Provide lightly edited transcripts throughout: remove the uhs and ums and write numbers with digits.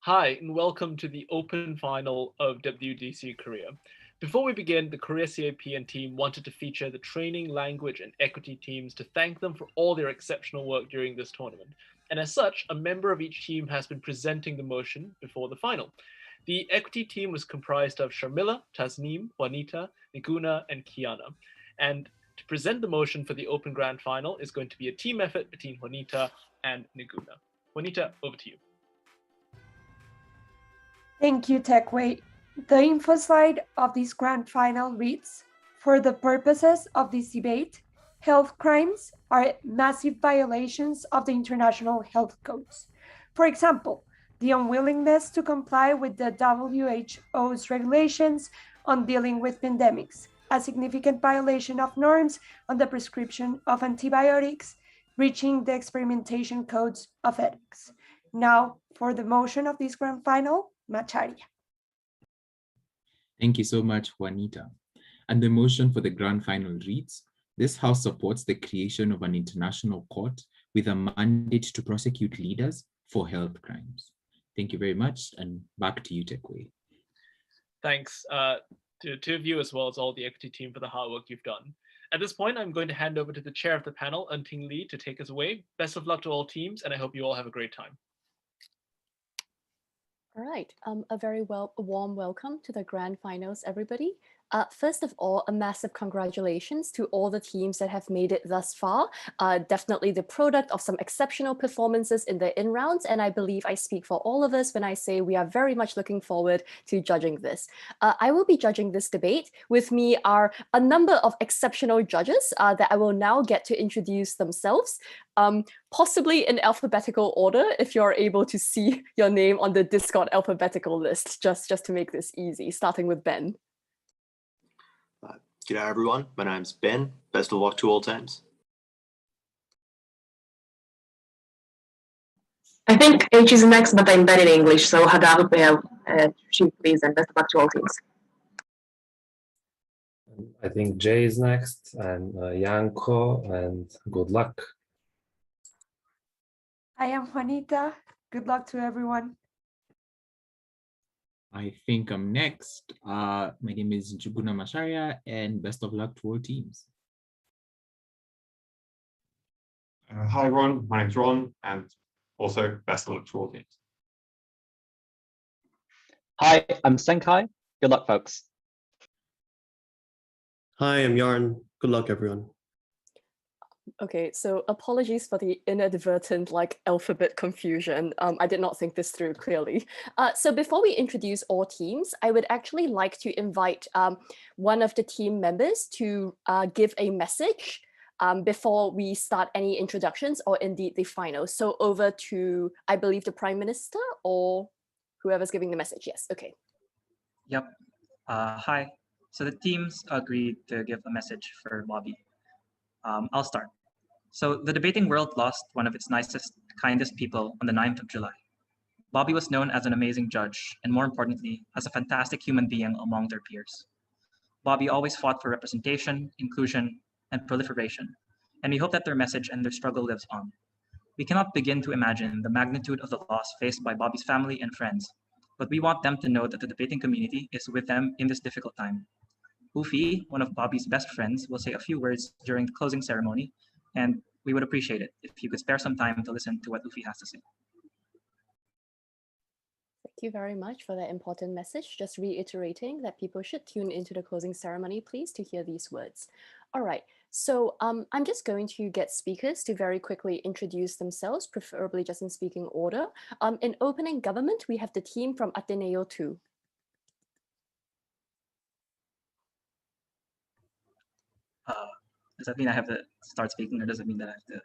Hi, and welcome to the Open Final of WUDC Korea. Before we begin, the Korea CAP and team wanted to feature the training, language, and equity teams to thank them for all their exceptional work during this tournament. And as such, a member of each team has been presenting the motion before the final. The equity team was comprised of Sharmila, Tasneem, Juanita, Niguna, and Kiana. And to present the motion for the Open Grand Final is going to be a team effort between Juanita and Niguna. Juanita, over to you. Thank you, Techway. The info slide of this grand final reads, for the purposes of this debate, health crimes are massive violations of the international health codes. For example, the unwillingness to comply with the WHO's regulations on dealing with pandemics, a significant violation of norms on the prescription of antibiotics, breaching the experimentation codes of ethics. Now, for the motion of this grand final, Macharia. Thank you so much, Juanita. And the motion for the grand final reads, this House supports the creation of an international court with a mandate to prosecute leaders for health crimes. Thank you very much, and back to you, Techway. Thanks to two of you as well as all the equity team for the hard work you've done. At this point, I'm going to hand over to the chair of the panel, Unting Lee, to take us away. Best of luck to all teams, and I hope you all have a great time. All right, a very warm welcome to the grand finals, everybody. First of all, a massive congratulations to all the teams that have made it thus far. Definitely the product of some exceptional performances in the in-rounds, and I believe I speak for all of us when I say we are very much looking forward to judging this. I will be judging this debate. With me are a number of exceptional judges that I will now get to introduce themselves. Possibly in alphabetical order, if you're able to see your name on the Discord alphabetical list, just to make this easy, starting with Ben. G'day everyone, my name's Ben. Best of luck to all teams. I think H is next, but I'm bad in English, so Hadar, please, and best of luck to all teams. I think Jay is next, and Yanko, and good luck. I am Juanita. Good luck to everyone. I think I'm next. My name is Njuguna Masharia, and best of luck to all teams. Hi everyone, my name's Ron, and also best of luck to all teams. Hi, I'm Senkai. Good luck, folks. Hi, I'm Yarn. Good luck, everyone. Okay, so apologies for the inadvertent alphabet confusion. I did not think this through clearly. So before we introduce all teams, I would actually like to invite one of the team members to give a message before we start any introductions or indeed the final. So over to, I believe, the Prime Minister or whoever's giving the message. Yes, okay. Yep. Hi. So the teams agreed to give a message for Bobby. I'll start. So the debating world lost one of its nicest, kindest people on the 9th of July. Bobby was known as an amazing judge, and more importantly, as a fantastic human being among their peers. Bobby always fought for representation, inclusion, and proliferation, and we hope that their message and their struggle lives on. We cannot begin to imagine the magnitude of the loss faced by Bobby's family and friends, but we want them to know that the debating community is with them in this difficult time. Ufi, one of Bobby's best friends, will say a few words during the closing ceremony, and we would appreciate it if you could spare some time to listen to what Ufi has to say. Thank you very much for that important message. Just reiterating that people should tune into the closing ceremony, please, to hear these words. All right, so I'm just going to get speakers to very quickly introduce themselves, preferably just in speaking order. In opening government, we have the team from ATENEO 2. Does that mean I have to start speaking, or does it mean that I have to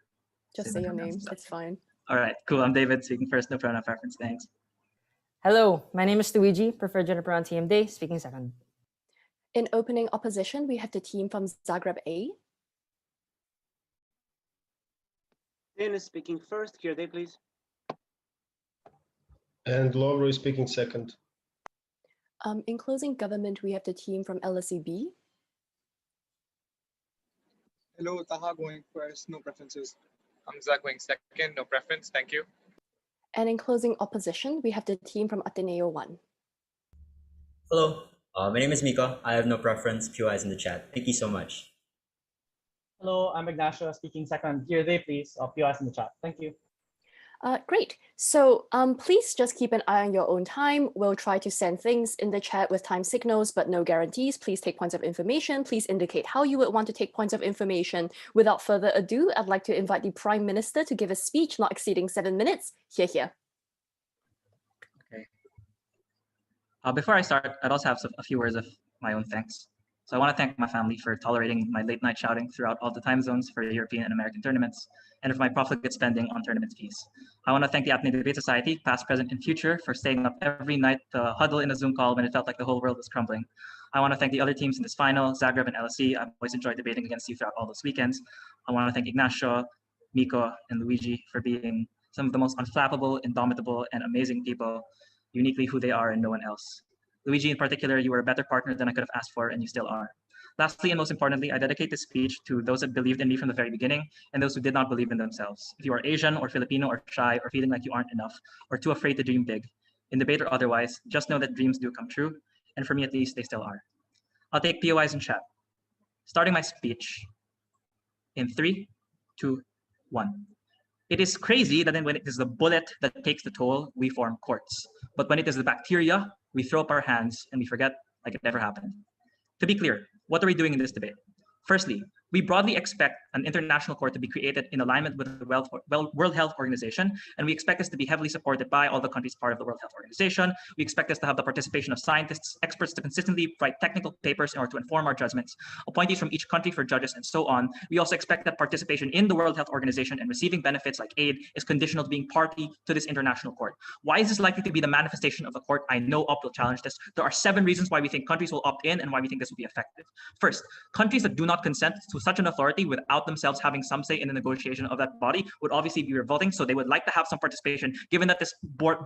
just say your name? It's fine. All right, cool. I'm David, speaking first. No pronoun preference. Thanks. Hello, my name is Luigi, preferred gender pronoun TM Day, speaking second. In opening opposition, we have the team from ZAGREB A. Dennis speaking first. Here, they please. And Laura is speaking second. In closing government, we have the team from LSEB. Hello, Taha going first, no preferences. Hamza going second, no preference, thank you. And in closing opposition, we have the team from ATENEO 1. Hello, my name is Mika. I have no preference. Few eyes in the chat. Thank you so much. Hello, I'm Ignacio speaking second. Here they please. Few eyes in the chat. Thank you. Great. So please just keep an eye on your own time. We'll try to send things in the chat with time signals, but no guarantees. Please take points of information. Please indicate how you would want to take points of information. Without further ado, I'd like to invite the Prime Minister to give a speech not exceeding 7 minutes. Here. Okay. Before I start, I'd also have a few words of my own thanks. So I want to thank my family for tolerating my late night shouting throughout all the time zones for European and American tournaments, and for my profligate spending on tournament fees. I want to thank the ATENEO Debate Society, past, present, and future, for staying up every night to huddle in a Zoom call when it felt like the whole world was crumbling. I want to thank the other teams in this final, ZAGREB and LSE. I've always enjoyed debating against you throughout all those weekends. I want to thank Ignacio, Miko, and Luigi for being some of the most unflappable, indomitable, and amazing people, uniquely who they are and no one else. Luigi, in particular, you were a better partner than I could have asked for, and you still are. Lastly, and most importantly, I dedicate this speech to those that believed in me from the very beginning and those who did not believe in themselves. If you are Asian or Filipino or shy or feeling like you aren't enough or too afraid to dream big, in debate or otherwise, just know that dreams do come true, and for me at least, they still are. I'll take POIs in chat. Starting my speech in 3, 2, 1. It is crazy that when it is the bullet that takes the toll, we form courts. But when it is the bacteria, we throw up our hands and we forget like it never happened. To be clear, what are we doing in this debate? Firstly, we broadly expect an international court to be created in alignment with the World Health Organization, and we expect this to be heavily supported by all the countries part of the World Health Organization. We expect this to have the participation of scientists, experts to consistently write technical papers in order to inform our judgments, appointees from each country for judges, and so on. We also expect that participation in the World Health Organization and receiving benefits like aid is conditional to being party to this international court. Why is this likely to be the manifestation of the court? I know UP will challenge this. There are 7 reasons why we think countries will opt in and why we think this will be effective. First, countries that do not consent to such an authority without themselves having some say in the negotiation of that body would obviously be revolting, so they would like to have some participation, given that this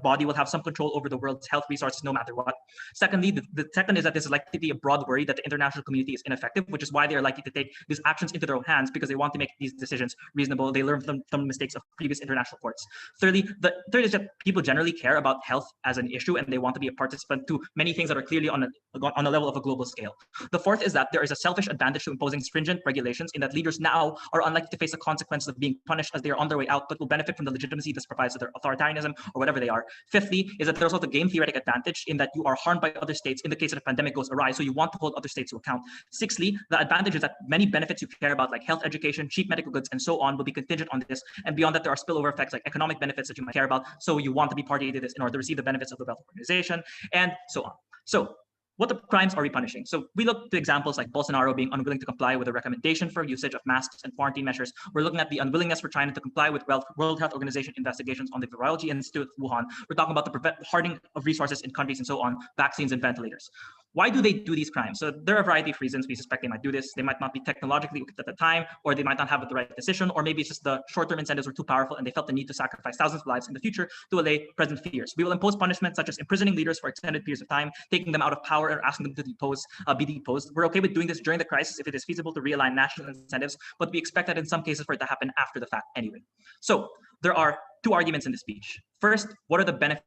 body will have some control over the world's health resources no matter what. Secondly, the second is that this is likely to be a broad worry that the international community is ineffective, which is why they are likely to take these actions into their own hands, because they want to make these decisions reasonable. They learn from mistakes of previous international courts. Thirdly, the third is that people generally care about health as an issue, and they want to be a participant to many things that are clearly on a level of a global scale. The fourth is that there is a selfish advantage to imposing stringent regulations, in that leaders now are unlikely to face the consequences of being punished as they are on their way out, but will benefit from the legitimacy this provides to their authoritarianism or whatever they are. Fifthly is that there's also a game theoretic advantage in that you are harmed by other states in the case that a pandemic goes awry, so you want to hold other states to account. Sixthly, the advantage is that many benefits you care about, like health, education, cheap medical goods, and so on, will be contingent on this, and beyond that there are spillover effects like economic benefits that you might care about, so you want to be party to this in order to receive the benefits of the World Health Organization, and so on. So what the crimes are we punishing? So we look to examples like Bolsonaro being unwilling to comply with a recommendation for usage of masks and quarantine measures. We're looking at the unwillingness for China to comply with World Health Organization investigations on the Virology Institute of Wuhan. We're talking about the hoarding of resources in countries and so on, vaccines and ventilators. Why do they do these crimes? So there are a variety of reasons we suspect they might do this. They might not be technologically equipped at the time, or they might not have the right decision, or maybe it's just the short-term incentives were too powerful and they felt the need to sacrifice thousands of lives in the future to allay present fears. We will impose punishments such as imprisoning leaders for extended periods of time, taking them out of power, or asking them to be deposed. We're okay with doing this during the crisis if it is feasible to realign national incentives, but we expect that in some cases for it to happen after the fact anyway. So there are 2 arguments in the speech. First, what are the benefits?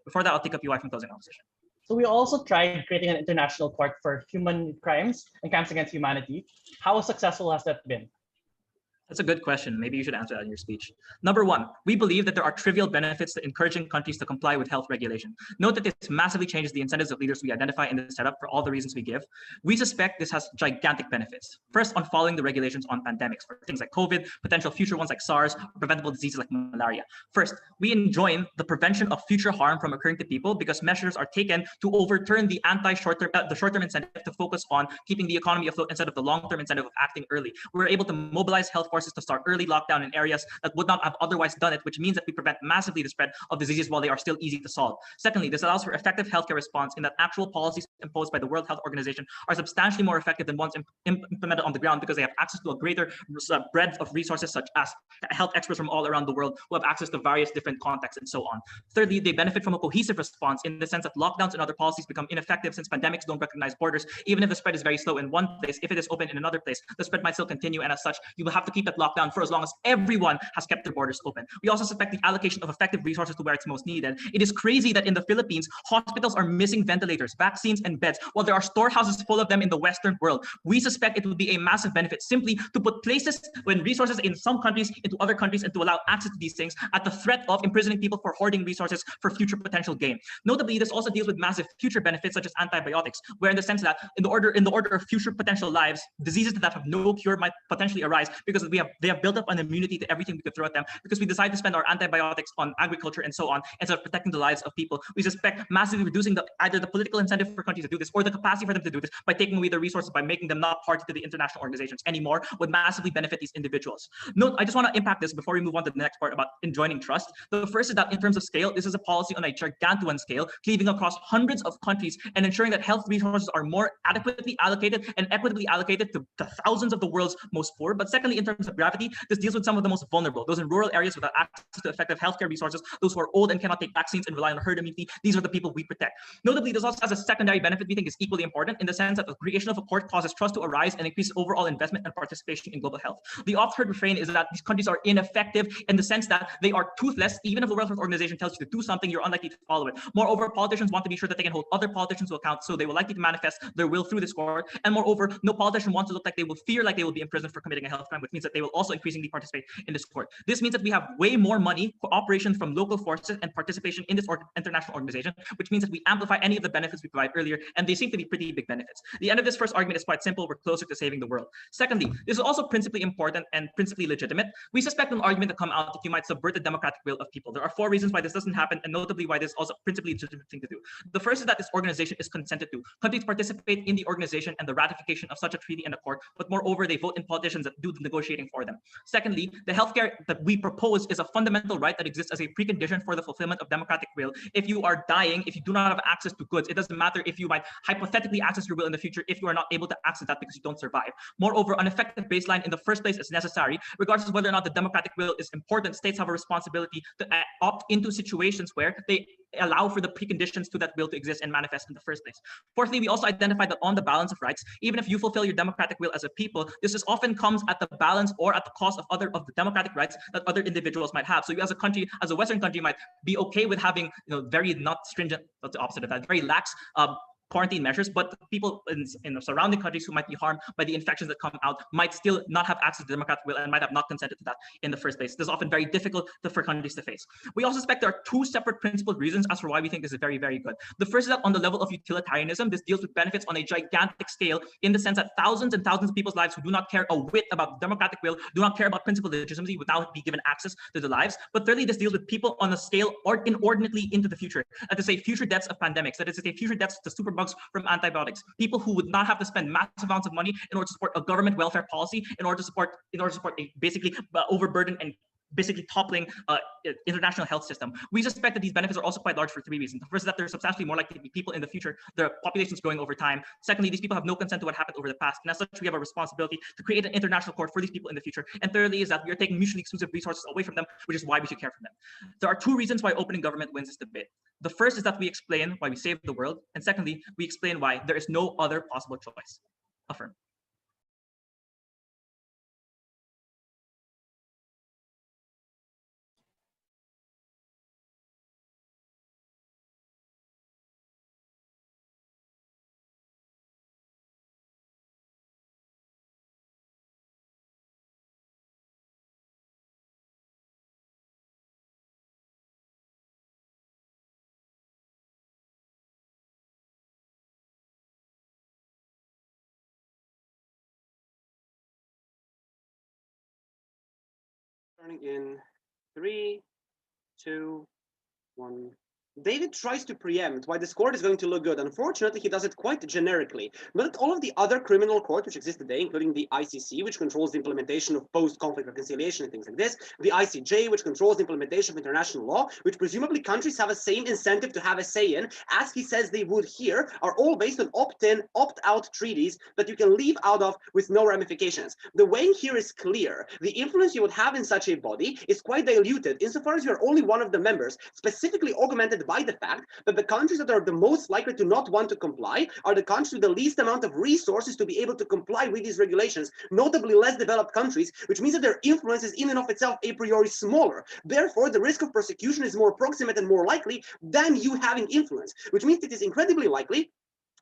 Before that, I'll take a POI from closing opposition. So we also tried creating an international court for human crimes and crimes against humanity. How successful has that been? That's a good question. Maybe you should answer that in your speech. Number 1, we believe that there are trivial benefits to encouraging countries to comply with health regulation. Note that this massively changes the incentives of leaders we identify in this setup for all the reasons we give. We suspect this has gigantic benefits. First, on following the regulations on pandemics for things like COVID, potential future ones like SARS, or preventable diseases like malaria. First, we enjoin the prevention of future harm from occurring to people because measures are taken to overturn the short-term incentive to focus on keeping the economy afloat instead of the long-term incentive of acting early. We're able to mobilize health forces to start early lockdown in areas that would not have otherwise done it, which means that we prevent massively the spread of diseases while they are still easy to solve. Secondly, this allows for effective healthcare response in that actual policies imposed by the World Health Organization are substantially more effective than ones implemented on the ground because they have access to a greater breadth of resources, such as health experts from all around the world who have access to various different contexts and so on. Thirdly, they benefit from a cohesive response in the sense that lockdowns and other policies become ineffective since pandemics don't recognize borders. Even if the spread is very slow in one place, if it is open in another place, the spread might still continue, and as such, you will have to keep that lockdown for as long as everyone has kept their borders open. We also suspect the allocation of effective resources to where it's most needed. It is crazy that in the Philippines, hospitals are missing ventilators, vaccines, and beds, while there are storehouses full of them in the Western world. We suspect it would be a massive benefit simply to put places when resources in some countries into other countries and to allow access to these things at the threat of imprisoning people for hoarding resources for future potential gain. Notably, this also deals with massive future benefits such as antibiotics, where in the sense that in the order of future potential lives, diseases that have no cure might potentially arise because they have built up an immunity to everything we could throw at them because we decide to spend our antibiotics on agriculture and so on instead of protecting the lives of people. We suspect massively reducing either the political incentive for countries to do this or the capacity for them to do this by taking away their resources, by making them not party to the international organizations anymore, would massively benefit these individuals. Note, I just want to impact this before we move on to the next part about enjoining trust. The first is that in terms of scale, this is a policy on a gargantuan scale, cleaving across hundreds of countries and ensuring that health resources are more adequately allocated and equitably allocated to the thousands of the world's most poor. But secondly, in terms of gravity, this deals with some of the most vulnerable, those in rural areas without access to effective healthcare resources, those who are old and cannot take vaccines and rely on herd immunity. These are the people we protect. Notably, this also has a secondary benefit we think is equally important in the sense that the creation of a court causes trust to arise and increases overall investment and participation in global health. The oft-heard refrain is that these countries are ineffective in the sense that they are toothless. Even if the World Health Organization tells you to do something, you're unlikely to follow it. Moreover, politicians want to be sure that they can hold other politicians to account, so they will likely to manifest their will through this court. And moreover, no politician wants to look like they will fear like they will be imprisoned for committing a health crime, which means that they will also increasingly participate in this court. This means that we have way more money, cooperation from local forces, and participation in this international organization, which means that we amplify any of the benefits we provide earlier, and they seem to be pretty big benefits. The end of this first argument is quite simple. We're closer to saving the world. Secondly, this is also principally important and principally legitimate. We suspect an argument to come out that you might subvert the democratic will of people. There are 4 reasons why this doesn't happen, and notably why this is also principally legitimate thing to do. The first is that this organization is consented to. Countries participate in the organization and the ratification of such a treaty in the court, but moreover, they vote in politicians that do the negotiating for them. Secondly, the healthcare that we propose is a fundamental right that exists as a precondition for the fulfillment of democratic will. If you are dying, if you do not have access to goods, it doesn't matter if you might hypothetically access your will in the future if you are not able to access that because you don't survive. Moreover, an effective baseline in the first place is necessary. Regardless of whether or not the democratic will is important, states have a responsibility to opt into situations where they allow for the preconditions to that will to exist and manifest in the first place. Fourthly, we also identified that on the balance of rights, even if you fulfill your democratic will as a people, this is often comes at the balance or at the cost of the democratic rights that other individuals might have. So you as a country, as a Western country, might be okay with having very not stringent, that's the opposite of that, very lax quarantine measures, but people in the surrounding countries who might be harmed by the infections that come out might still not have access to the democratic will and might have not consented to that in the first place. This is often very difficult for countries to face. We also suspect there are 2 separate principled reasons as for why we think this is very, very good. The first is that on the level of utilitarianism, this deals with benefits on a gigantic scale in the sense that thousands and thousands of people's lives who do not care a whit about democratic will, do not care about principled legitimacy, would now be given access to their lives. But thirdly, this deals with people on a scale or inordinately into the future. That is to say, future deaths of pandemics. That is to say, future deaths to superbugs from antibiotics. People who would not have to spend massive amounts of money in order to support a government welfare policy, in order to support a basically overburdened and basically toppling international health system. We suspect that these benefits are also quite large for 3 reasons. The first is that there's substantially more likely to be people in the future. The population is growing over time. Secondly, these people have no consent to what happened over the past. And as such, we have a responsibility to create an international court for these people in the future. And thirdly is that we are taking mutually exclusive resources away from them, which is why we should care for them. There are 2 reasons why opening government wins this debate. The first is that we explain why we save the world. And secondly, we explain why there is no other possible choice. Affirm. Starting in 3, 2, 1. David tries to preempt why this court is going to look good. Unfortunately, he does it quite generically. But all of the other criminal courts which exist today, including the ICC, which controls the implementation of post-conflict reconciliation and things like this, the ICJ, which controls the implementation of international law, which presumably countries have a same incentive to have a say in, as he says they would here, are all based on opt-in, opt-out treaties that you can leave out of with no ramifications. The way here is clear. The influence you would have in such a body is quite diluted insofar as you are only one of the members, specifically augmented by the fact that the countries that are the most likely to not want to comply are the countries with the least amount of resources to be able to comply with these regulations, notably less developed countries, which means that their influence is in and of itself a priori smaller. Therefore, the risk of persecution is more proximate and more likely than you having influence, which means it is incredibly likely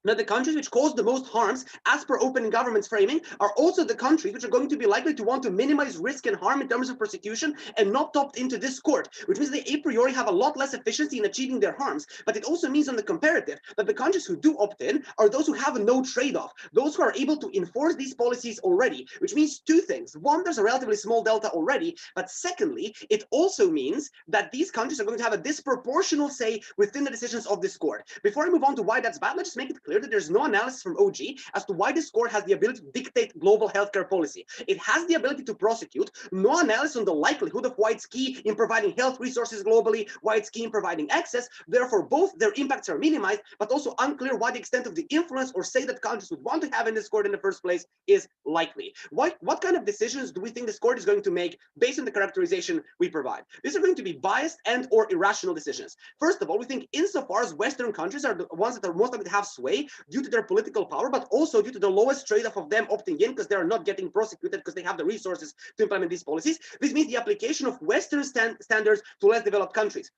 that the countries which cause the most harms, as per open government's framing, are also the countries which are going to be likely to want to minimize risk and harm in terms of persecution and not opt into this court, which means they a priori have a lot less efficiency in achieving their harms. But it also means on the comparative that the countries who do opt in are those who have no trade-off, those who are able to enforce these policies already, which means two things. One, there's a relatively small delta already, but secondly, it also means that these countries are going to have a disproportional say within the decisions of this court. Before I move on to why that's bad, let's just make it clear that there's no analysis from OG as to why this court has the ability to dictate global healthcare policy. It has the ability to prosecute, no analysis on the likelihood of why it's key in providing health resources globally, why it's key in providing access. Therefore, both their impacts are minimized, but also unclear why the extent of the influence or say that countries would want to have in this court in the first place is likely. What kind of decisions do we think this court is going to make based on the characterization we provide? These are going to be biased and or irrational decisions. First of all, we think insofar as Western countries are the ones that are most likely to have sway due to their political power, but also due to the lowest trade-off of them opting in because they are not getting prosecuted because they have the resources to implement these policies. This means the application of Western standards to less developed countries.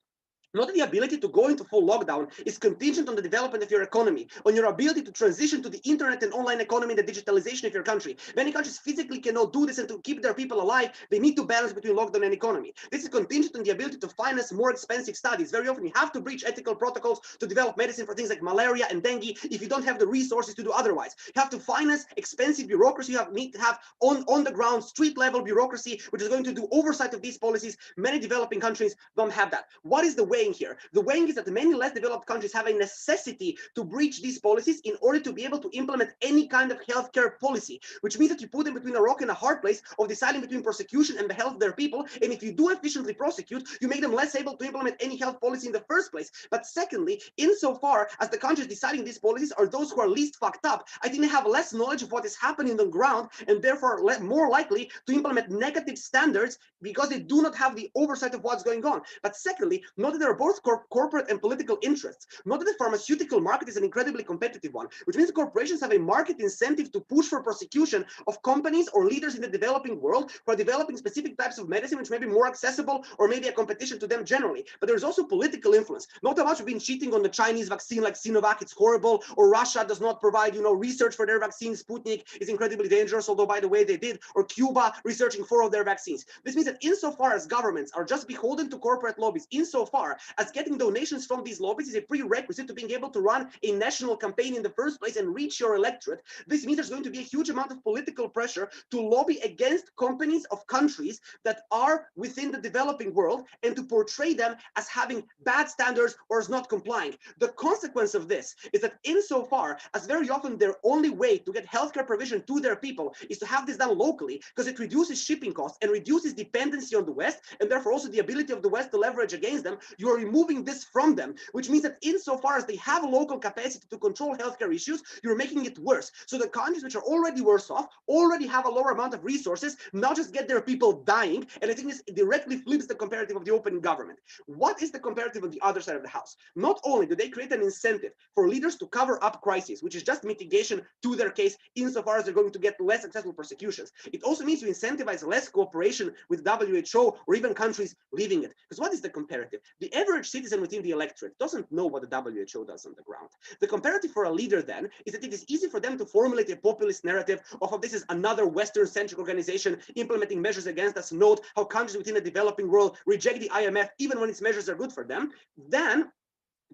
Not that the ability to go into full lockdown is contingent on the development of your economy, on your ability to transition to the internet and online economy and the digitalization of your country. Many countries physically cannot do this, and to keep their people alive, they need to balance between lockdown and economy. This is contingent on the ability to finance more expensive studies. Very often you have to breach ethical protocols to develop medicine for things like malaria and dengue if you don't have the resources to do otherwise. You have to finance expensive bureaucracy. You need to have on the ground, street level bureaucracy, which is going to do oversight of these policies. Many developing countries don't have that. What is the weighing here? The weighing is that many less developed countries have a necessity to breach these policies in order to be able to implement any kind of healthcare policy, which means that you put them between a rock and a hard place of deciding between persecution and the health of their people. And if you do efficiently prosecute, you make them less able to implement any health policy in the first place. But secondly, insofar as the countries deciding these policies are those who are least fucked up, I think they have less knowledge of what is happening on the ground and therefore more likely to implement negative standards because they do not have the oversight of what's going on. But secondly, not that there are both corporate and political interests. Not that the pharmaceutical market is an incredibly competitive one, which means corporations have a market incentive to push for prosecution of companies or leaders in the developing world who are developing specific types of medicine which may be more accessible or maybe a competition to them generally. But there's also political influence. Not how much we've been cheating on the Chinese vaccine like Sinovac, it's horrible, or Russia does not provide, research for their vaccine. Sputnik is incredibly dangerous, although by the way they did, or Cuba researching 4 of their vaccines. This means that insofar as governments are just beholden to corporate lobbies, insofar as getting donations from these lobbies is a prerequisite to being able to run a national campaign in the first place and reach your electorate. This means there's going to be a huge amount of political pressure to lobby against companies of countries that are within the developing world and to portray them as having bad standards or as not complying. The consequence of this is that insofar as very often their only way to get healthcare provision to their people is to have this done locally, because it reduces shipping costs and reduces dependency on the West, and therefore also the ability of the West to leverage against them, you are removing this from them, which means that insofar as they have local capacity to control healthcare issues, you're making it worse. So the countries which are already worse off, already have a lower amount of resources, now just get their people dying, and I think this directly flips the comparative of the open government. What is the comparative on the other side of the house? Not only do they create an incentive for leaders to cover up crises, which is just mitigation to their case insofar as they're going to get less successful persecutions, it also means you incentivize less cooperation with WHO or even countries leaving it. Because what is the comparative? The average citizen within the electorate doesn't know what the WHO does on the ground. The comparative for a leader then is that it is easy for them to formulate a populist narrative of how this is another Western-centric organization implementing measures against us. Note how countries within the developing world reject the IMF even when its measures are good for them. Then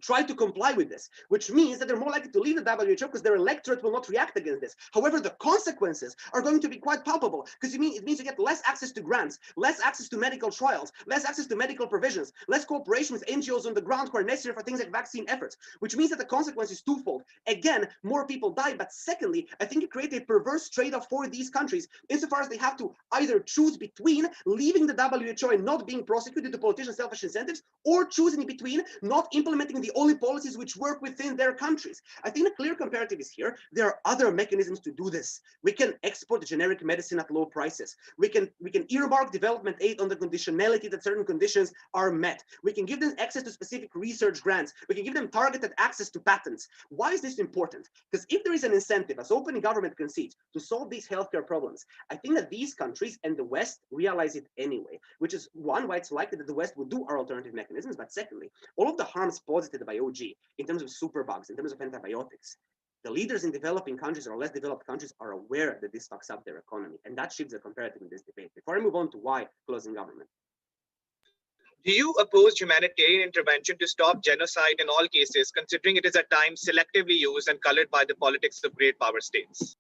try to comply with this, which means that they're more likely to leave the WHO because their electorate will not react against this. However, the consequences are going to be quite palpable because it means you get less access to grants, less access to medical trials, less access to medical provisions, less cooperation with NGOs on the ground who are necessary for things like vaccine efforts, which means that the consequence is twofold. Again, more people die, but secondly, I think it creates a perverse trade-off for these countries insofar as they have to either choose between leaving the WHO and not being prosecuted to politicians' selfish incentives, or choosing between not implementing the only policies which work within their countries. I think the clear comparative is here. There are other mechanisms to do this. We can export generic medicine at low prices. We can earmark development aid on the conditionality that certain conditions are met. We can give them access to specific research grants. We can give them targeted access to patents. Why is this important? Because if there is an incentive, as open government concedes, to solve these healthcare problems, I think that these countries and the West realize it anyway, which is one, why it's likely that the West would do our alternative mechanisms, but secondly, all of the harms posited by OG in terms of superbugs, in terms of antibiotics, the leaders in developing countries or less developed countries are aware that this fucks up their economy, and that shifts the comparative in this debate. Before I move on to why closing government. Do you oppose humanitarian intervention to stop genocide in all cases, considering it is at times selectively used and colored by the politics of great power states?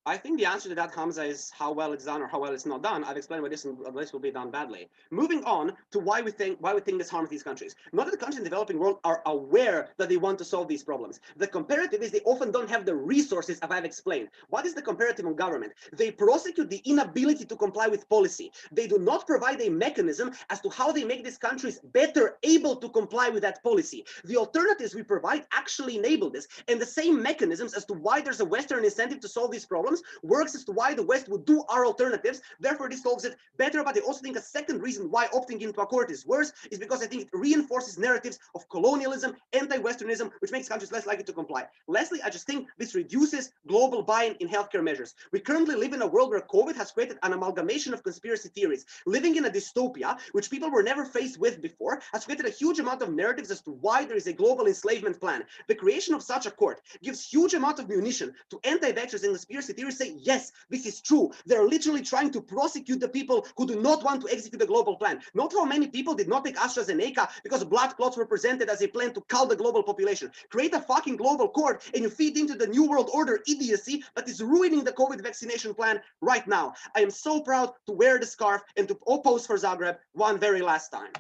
I think the answer to that, Hamza, is how well it's done or how well it's not done. I've explained why this will be done badly. Moving on to why we think this harms these countries. Not that the countries in the developing world are aware that they want to solve these problems. The comparative is they often don't have the resources, as I've explained. What is the comparative on government? They prosecute the inability to comply with policy. They do not provide a mechanism as to how they make these countries better able to comply with that policy. The alternatives we provide actually enable this, and the same mechanisms as to why there's a Western incentive to solve these problems works as to why the West would do our alternatives. Therefore, this solves it better. But I also think a second reason why opting into a court is worse is because I think it reinforces narratives of colonialism, anti-Westernism, which makes countries less likely to comply. Lastly, I just think this reduces global buy-in in healthcare measures. We currently live in a world where COVID has created an amalgamation of conspiracy theories. Living in a dystopia, which people were never faced with before, has created a huge amount of narratives as to why there is a global enslavement plan. The creation of such a court gives huge amount of munition to anti-vaxxers and conspiracy theories say, yes, this is true. They're literally trying to prosecute the people who do not want to execute the global plan. Note how many people did not take AstraZeneca because blood clots were presented as a plan to cull the global population. Create a fucking global court and you feed into the New World Order idiocy that is ruining the COVID vaccination plan right now. I am so proud to wear the scarf and to oppose for Zagreb one very last time.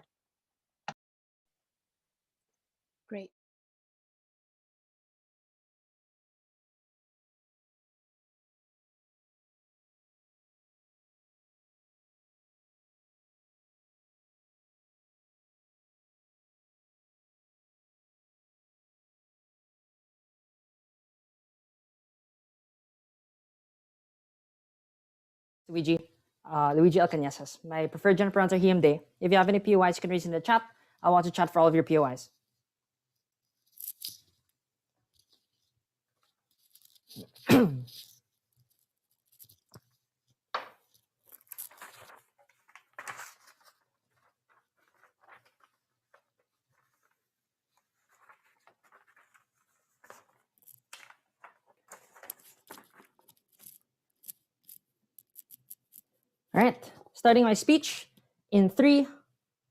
Great. Luigi. Luigi Alcañazas. My preferred general pronouns are he, him, they. If you have any POIs, you can raise in the chat. I want to chat for all of your POIs. All right, starting my speech in 3,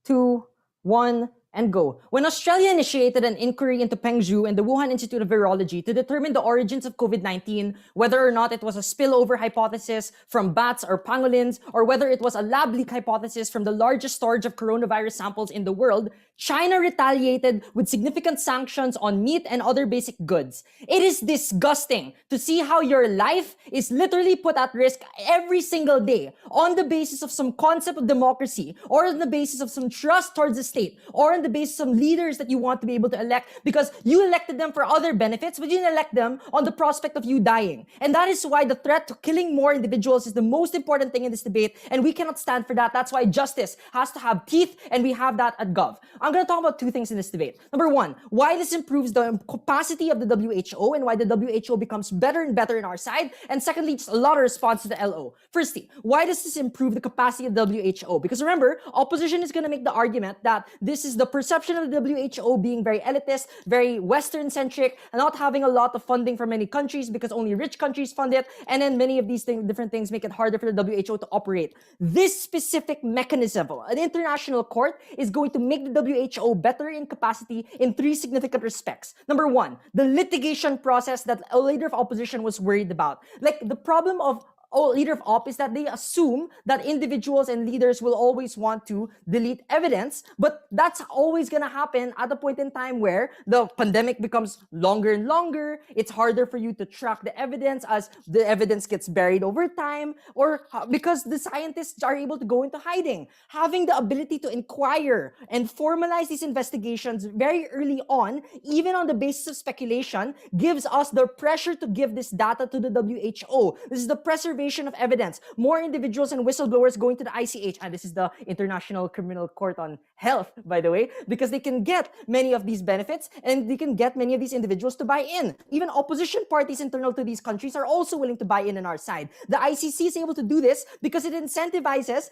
2, 1, and go. When Australia initiated an inquiry into Pengzhu and the Wuhan Institute of Virology to determine the origins of COVID-19, whether or not it was a spillover hypothesis from bats or pangolins, or whether it was a lab leak hypothesis from the largest storage of coronavirus samples in the world, China retaliated with significant sanctions on meat and other basic goods. It is disgusting to see how your life is literally put at risk every single day on the basis of some concept of democracy, or on the basis of some trust towards the state, or on the basis of some leaders that you want to be able to elect because you elected them for other benefits, but you didn't elect them on the prospect of you dying. And that is why the threat to killing more individuals is the most important thing in this debate, and we cannot stand for that. That's why justice has to have teeth, and we have that at Gov. I'm going to talk about two things in this debate. Number one, why this improves the capacity of the WHO and why the WHO becomes better and better in our side. And secondly, just a lot of response to the LO. Firstly, why does this improve the capacity of the WHO? Because remember, opposition is going to make the argument that this is the perception of the WHO being very elitist, very Western-centric, and not having a lot of funding from many countries because only rich countries fund it, and then many of these different things make it harder for the WHO to operate. This specific mechanism, an international court, is going to make the WHO better in capacity in three significant respects. Number one, the litigation process that a leader of opposition was worried about. Like the problem of leader of op is that they assume that individuals and leaders will always want to delete evidence, but that's always going to happen at a point in time where the pandemic becomes longer and longer. It's harder for you to track the evidence as the evidence gets buried over time, or because the scientists are able to go into hiding. Having the ability to inquire and formalize these investigations very early on, even on the basis of speculation, gives us the pressure to give this data to the WHO. This is the preservation of evidence. More individuals and whistleblowers going to the ICH, and this is the International Criminal Court on Health, by the way, because they can get many of these benefits and they can get many of these individuals to buy in. Even opposition parties internal to these countries are also willing to buy in on our side. The ICC is able to do this because it incentivizes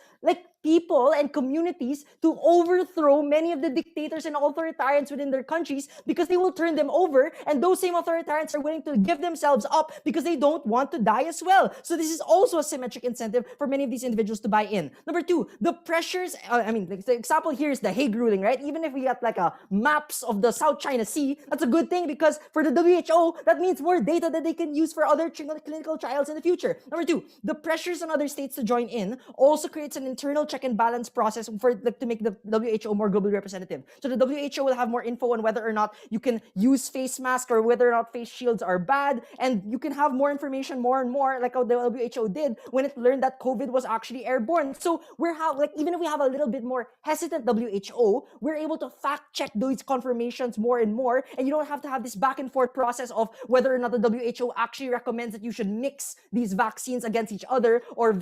people and communities to overthrow many of the dictators and authoritarians within their countries, because they will turn them over, and those same authoritarians are willing to give themselves up because they don't want to die as well. So this is also a symmetric incentive for many of these individuals to buy in. Number two, the pressures, the example here is the Hague ruling, right? Even if we got maps of the South China Sea, that's a good thing, because for the WHO, that means more data that they can use for other clinical trials in the future. Number two, the pressures on other states to join in also creates an internal check and balance process for to make the WHO more globally representative. So the WHO will have more info on whether or not you can use face masks or whether or not face shields are bad, and you can have more information more and more, like how the WHO did when it learned that COVID was actually airborne. So even if we have a little bit more hesitant WHO, we're able to fact check those confirmations more and more, and you don't have to have this back and forth process of whether or not the WHO actually recommends that you should mix these vaccines against each other, or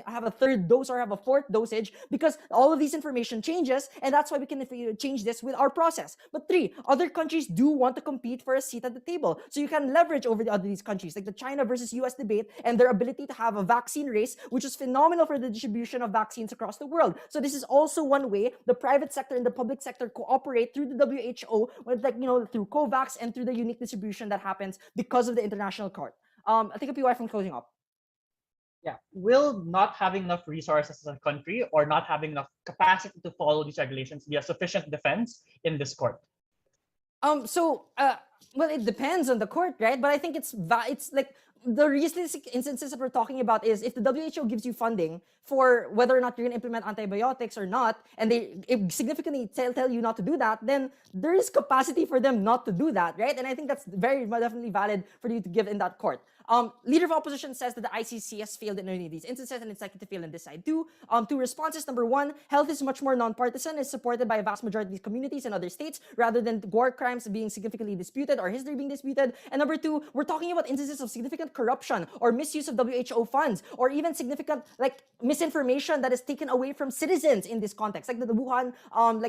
have a third dose or have a fourth dosage, because all of these information changes, and that's why we can change this with our process. But three, other countries do want to compete for a seat at the table, so you can leverage over these countries, like the China versus US debate and their ability to have a vaccine race, which is phenomenal for the distribution of vaccines across the world. So this is also one way the private sector and the public sector cooperate through the WHO, through COVAX and through the unique distribution that happens because of the international court. I think a PY from closing up. Yeah, will not having enough resources as a country or not having enough capacity to follow these regulations be a sufficient defense in this court? Well, it depends on the court, right? But I think it's like the realistic instances that we're talking about is if the WHO gives you funding for whether or not you're going to implement antibiotics or not, and they significantly tell you not to do that, then there is capacity for them not to do that, right? And I think that's very definitely valid for you to give in that court. Leader of opposition says that the ICC has failed in any of these instances, and it's likely to fail in this side too. Two responses. Number one, health is much more non-partisan, is supported by a vast majority of these communities and other states, rather than war crimes being significantly disputed or history being disputed. And number two, we're talking about instances of significant corruption or misuse of WHO funds, or even significant misinformation that is taken away from citizens in this context, like the Wuhan,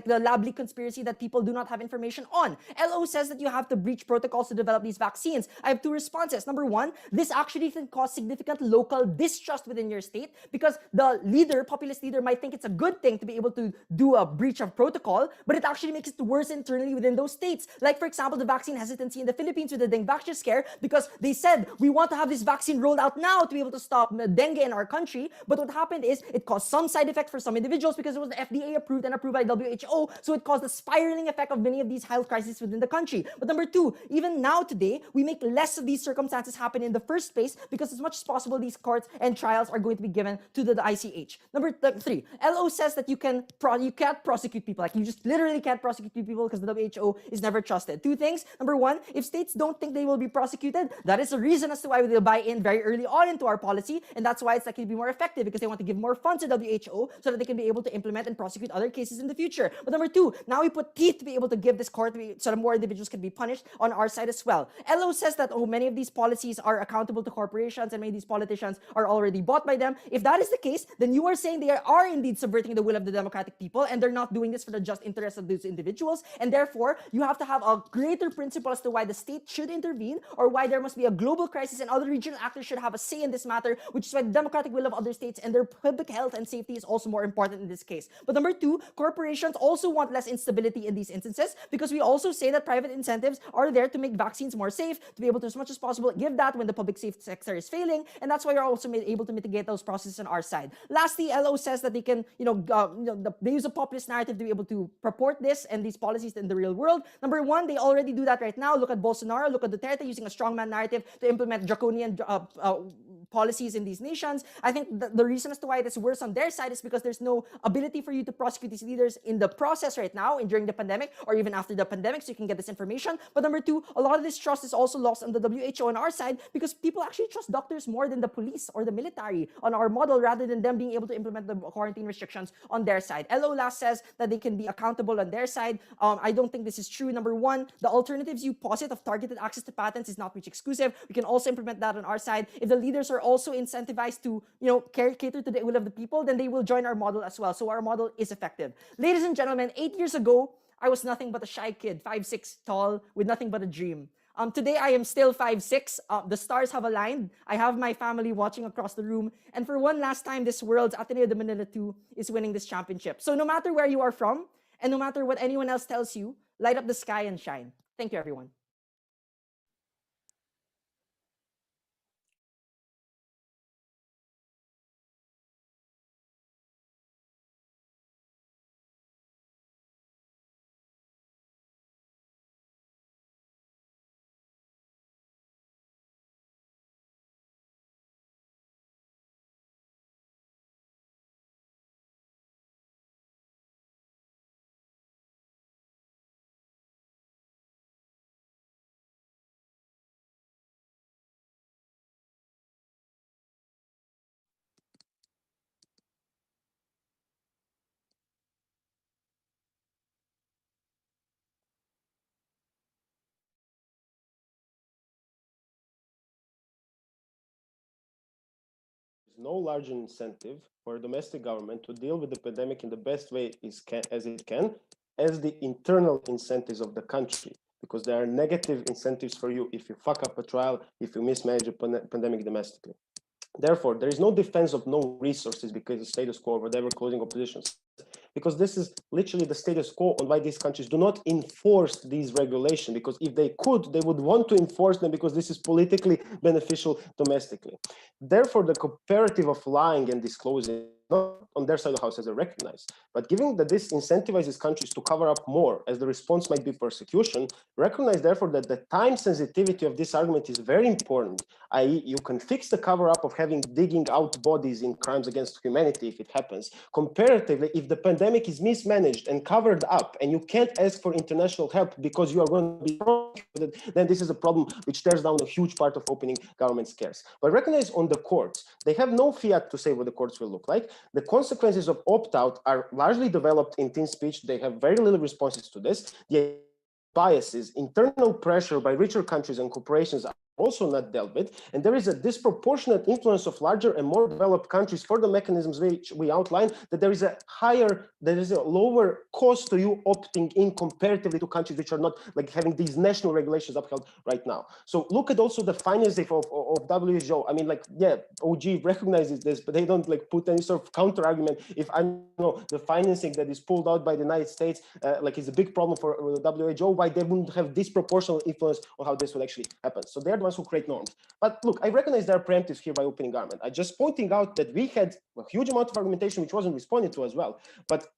the lab leak conspiracy that people do not have information on. LO says that you have to breach protocols to develop these vaccines. I have two responses. Number one, this actually can cause significant local distrust within your state, because the populist leader might think it's a good thing to be able to do a breach of protocol, but it actually makes it worse internally within those states. Like, for example, the vaccine hesitancy in the Philippines with the dengue vaccine scare, because they said, we want to have this vaccine rolled out now to be able to stop dengue in our country. But what happened is it caused some side effects for some individuals because it was FDA approved and approved by WHO. So it caused a spiraling effect of many of these health crises within the country. But number two, even now today, we make less of these circumstances happen in the first place, because as much as possible, these courts and trials are going to be given to the ICH. Number three, LO says that you can't prosecute people. Like, you just literally can't prosecute people because the WHO is never trusted. Two things. Number one, if states don't think they will be prosecuted, that is a reason as to why they'll buy in very early on into our policy, and that's why it's likely to be more effective, because they want to give more funds to WHO so that they can be able to implement and prosecute other cases in the future. But number two, now we put teeth to be able to give this court so that more individuals can be punished on our side as well. LO says that many of these policies are accountable to corporations and many of these politicians are already bought by them. If that is the case, then you are saying they are indeed subverting the will of the democratic people, and they're not doing this for the just interest of those individuals, and therefore you have to have a greater principle as to why the state should intervene, or why there must be a global crisis and other regional actors should have a say in this matter, which is why the democratic will of other states and their public health and safety is also more important in this case. But number two, corporations also want less instability in these instances, because we also say that private incentives are there to make vaccines more safe, to be able to, as much as possible, give that when the public safety sector is failing, and that's why we're also able to mitigate those processes on our side. Lastly, LO says that they can, they use a populist narrative to be able to purport this and these policies in the real world. Number one, they already do that right now. Look at Bolsonaro, look at Duterte using a strongman narrative to implement draconian policies in these nations. I think the reason as to why it is worse on their side is because there's no ability for you to prosecute these leaders in the process right now and during the pandemic or even after the pandemic, so you can get this information. But number two, a lot of this trust is also lost on the WHO on our side because people actually trust doctors more than the police or the military on our model, rather than them being able to implement the quarantine restrictions on their side. LO last says that they can be accountable on their side. I don't think this is true. Number one, the alternatives you posit of targeted access to patents is not mutually exclusive. We can also implement that on our side. If the leaders are also incentivized to, cater to the will of the people, then they will join our model as well. So our model is effective. Ladies and gentlemen, 8 years ago, I was nothing but a shy kid, 5'6", tall, with nothing but a dream. Today, I am still 5'6". The stars have aligned. I have my family watching across the room. And for one last time, this world's Ateneo de Manila 2 is winning this championship. So no matter where you are from, and no matter what anyone else tells you, light up the sky and shine. Thank you, everyone. There's no large incentive for a domestic government to deal with the pandemic in the best way as it can, as the internal incentives of the country, because there are negative incentives for you if you fuck up a trial, if you mismanage a pandemic domestically. Therefore, there is no defense of no resources because the status quo or whatever closing oppositions, because this is literally the status quo on why these countries do not enforce these regulations, because if they could, they would want to enforce them because this is politically beneficial domestically. Therefore, the comparative of lying and disclosing, not on their side of the house as they recognize, but given that this incentivizes countries to cover up more as the response might be persecution, recognize therefore that the time sensitivity of this argument is very important, i.e. you can fix the cover up of digging out bodies in crimes against humanity if it happens. Comparatively, if the pandemic is mismanaged and covered up and you can't ask for international help because you are going to be prosecuted, then this is a problem which tears down a huge part of opening government scares. But recognize on the courts, they have no fiat to say what the courts will look like. The consequences of opt-out are largely developed in thin speech. They have very little responses to this. The biases, internal pressure by richer countries and corporations are also not dealt with, and there is a disproportionate influence of larger and more developed countries for the mechanisms which we outlined, that there is a lower cost to you opting in comparatively to countries which are not like having these national regulations upheld right now. So look at also the financing of WHO. I mean, like, yeah, OG recognizes this, but they don't like put any sort of counter argument. If I know the financing that is pulled out by the United States, like is a big problem for WHO, why they wouldn't have disproportionate influence on how this would actually happen. So they're the ones who create norms. But look, I recognize there are preemptives here by opening government. I'm just pointing out that we had a huge amount of argumentation which wasn't responded to as well. But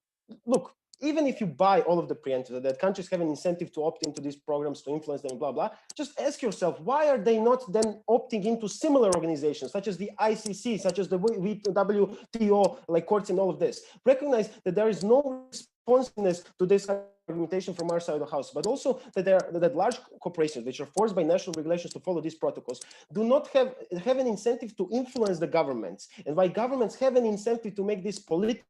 look, even if you buy all of the preemptives, that countries have an incentive to opt into these programs to influence them, blah, blah, just ask yourself, why are they not then opting into similar organizations, such as the ICC, such as the WTO, like courts and all of this? Recognize that there is no responsiveness to this argumentation from our side of the house, but also that large corporations, which are forced by national regulations to follow these protocols, do not have an incentive to influence the governments. And why governments have an incentive to make this political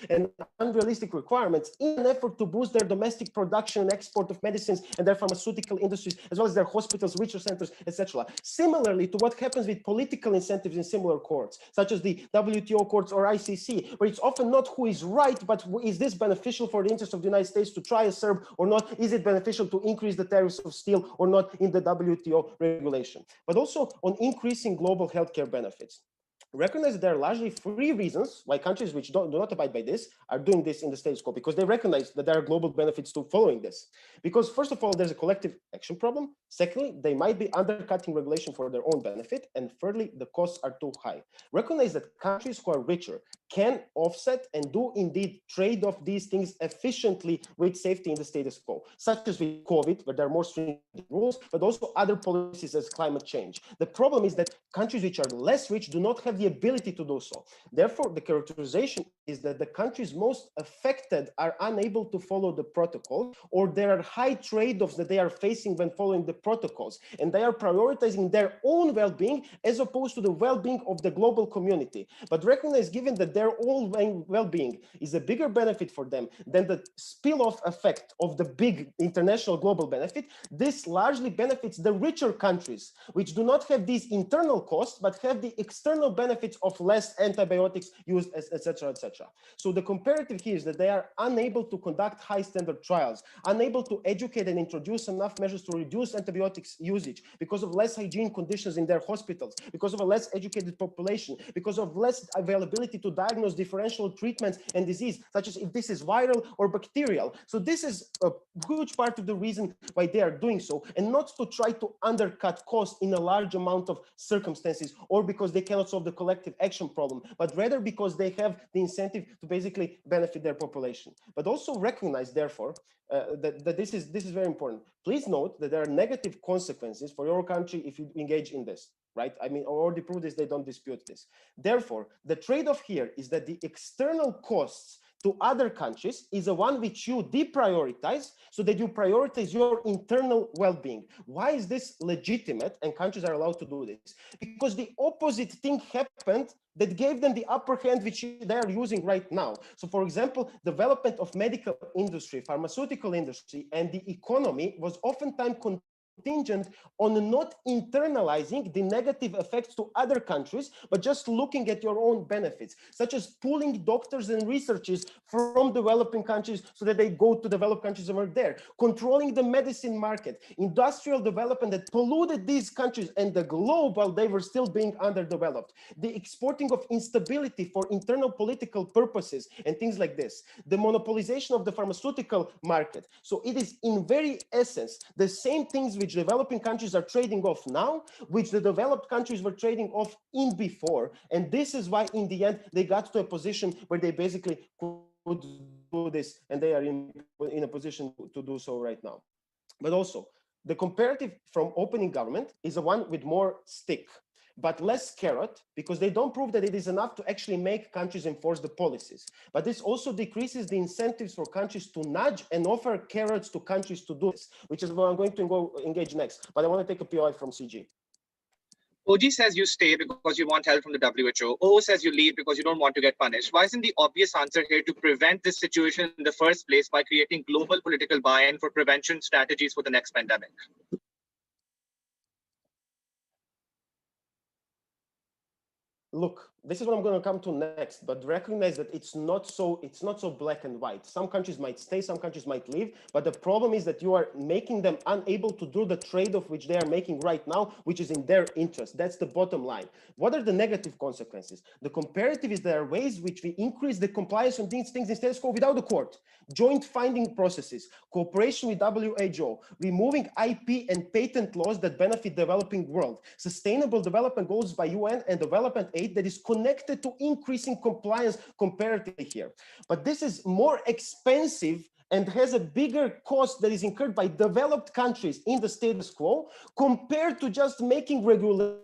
and unrealistic requirements in an effort to boost their domestic production and export of medicines and their pharmaceutical industries, as well as their hospitals, research centers, etc. Similarly to what happens with political incentives in similar courts, such as the WTO courts or ICC, where it's often not who is right, but is this beneficial for the interest of the United States to try a Serb or not? Is it beneficial to increase the tariffs of steel or not in the WTO regulation? But also on increasing global healthcare benefits. recognize that there are largely three reasons why countries which do not abide by this are doing this in the status quo, because they recognize that there are global benefits to following this. Because first of all, there's a collective action problem. Secondly, they might be undercutting regulation for their own benefit. And thirdly, the costs are too high. Recognize that countries who are richer can offset and do indeed trade off these things efficiently with safety in the status quo, such as with COVID, where there are more stringent rules, but also other policies as climate change. The problem is that countries which are less rich do not have the ability to do so. Therefore, the characterization is that the countries most affected are unable to follow the protocol, or there are high trade-offs that they are facing when following the protocols, and they are prioritizing their own well-being as opposed to the well-being of the global community. But recognize, given that their own well-being is a bigger benefit for them than the spill-off effect of the big international global benefit, this largely benefits the richer countries, which do not have these internal costs, but have the external benefits of less antibiotics used, etc., etc. So the comparative here is that they are unable to conduct high standard trials, unable to educate and introduce enough measures to reduce antibiotics usage because of less hygiene conditions in their hospitals, because of a less educated population, because of less availability to diagnose differential treatments and disease, such as if this is viral or bacterial. So this is a huge part of the reason why they are doing so, and not to try to undercut costs in a large amount of circumstances, or because they cannot solve the collective action problem, but rather because they have the incentive to basically benefit their population. But also recognize, therefore, that this is very important. Please note that there are negative consequences for your country if you engage in this, right? I mean, I already proved this, they don't dispute this. Therefore, the trade-off here is that the external costs to other countries is the one which you deprioritize, so that you prioritize your internal well-being. Why is this legitimate and countries are allowed to do this? Because the opposite thing happened that gave them the upper hand, which they are using right now. So for example, development of medical industry, pharmaceutical industry, and the economy was oftentimes contingent on not internalizing the negative effects to other countries, but just looking at your own benefits, such as pulling doctors and researchers from developing countries so that they go to developed countries and work there, controlling the medicine market, industrial development that polluted these countries and the globe while they were still being underdeveloped, the exporting of instability for internal political purposes and things like this, the monopolization of the pharmaceutical market. So it is in very essence the same things which developing countries are trading off now, which the developed countries were trading off in before. And this is why in the end they got to a position where they basically could do this, and they are in a position to do so right now. But also the comparative from opening government is the one with more stick, but less carrot, because they don't prove that it is enough to actually make countries enforce the policies. But this also decreases the incentives for countries to nudge and offer carrots to countries to do this, which is what I'm going to engage next. But I want to take a POI from CG. OG says you stay because you want help from the WHO. O says you leave because you don't want to get punished. Why isn't the obvious answer here to prevent this situation in the first place by creating global political buy-in for prevention strategies for the next pandemic? Look, this is what I'm going to come to next, but recognize that it's not so black and white. Some countries might stay, some countries might leave, but the problem is that you are making them unable to do the trade-off which they are making right now, which is in their interest. That's the bottom line. What are the negative consequences? The comparative is there are ways which we increase the compliance on these things in status quo without the court. Joint finding processes, cooperation with WHO, removing IP and patent laws that benefit developing world, sustainable development goals by UN and development aid that is connected to increasing compliance comparatively here. But this is more expensive and has a bigger cost that is incurred by developed countries in the status quo compared to just making regulation,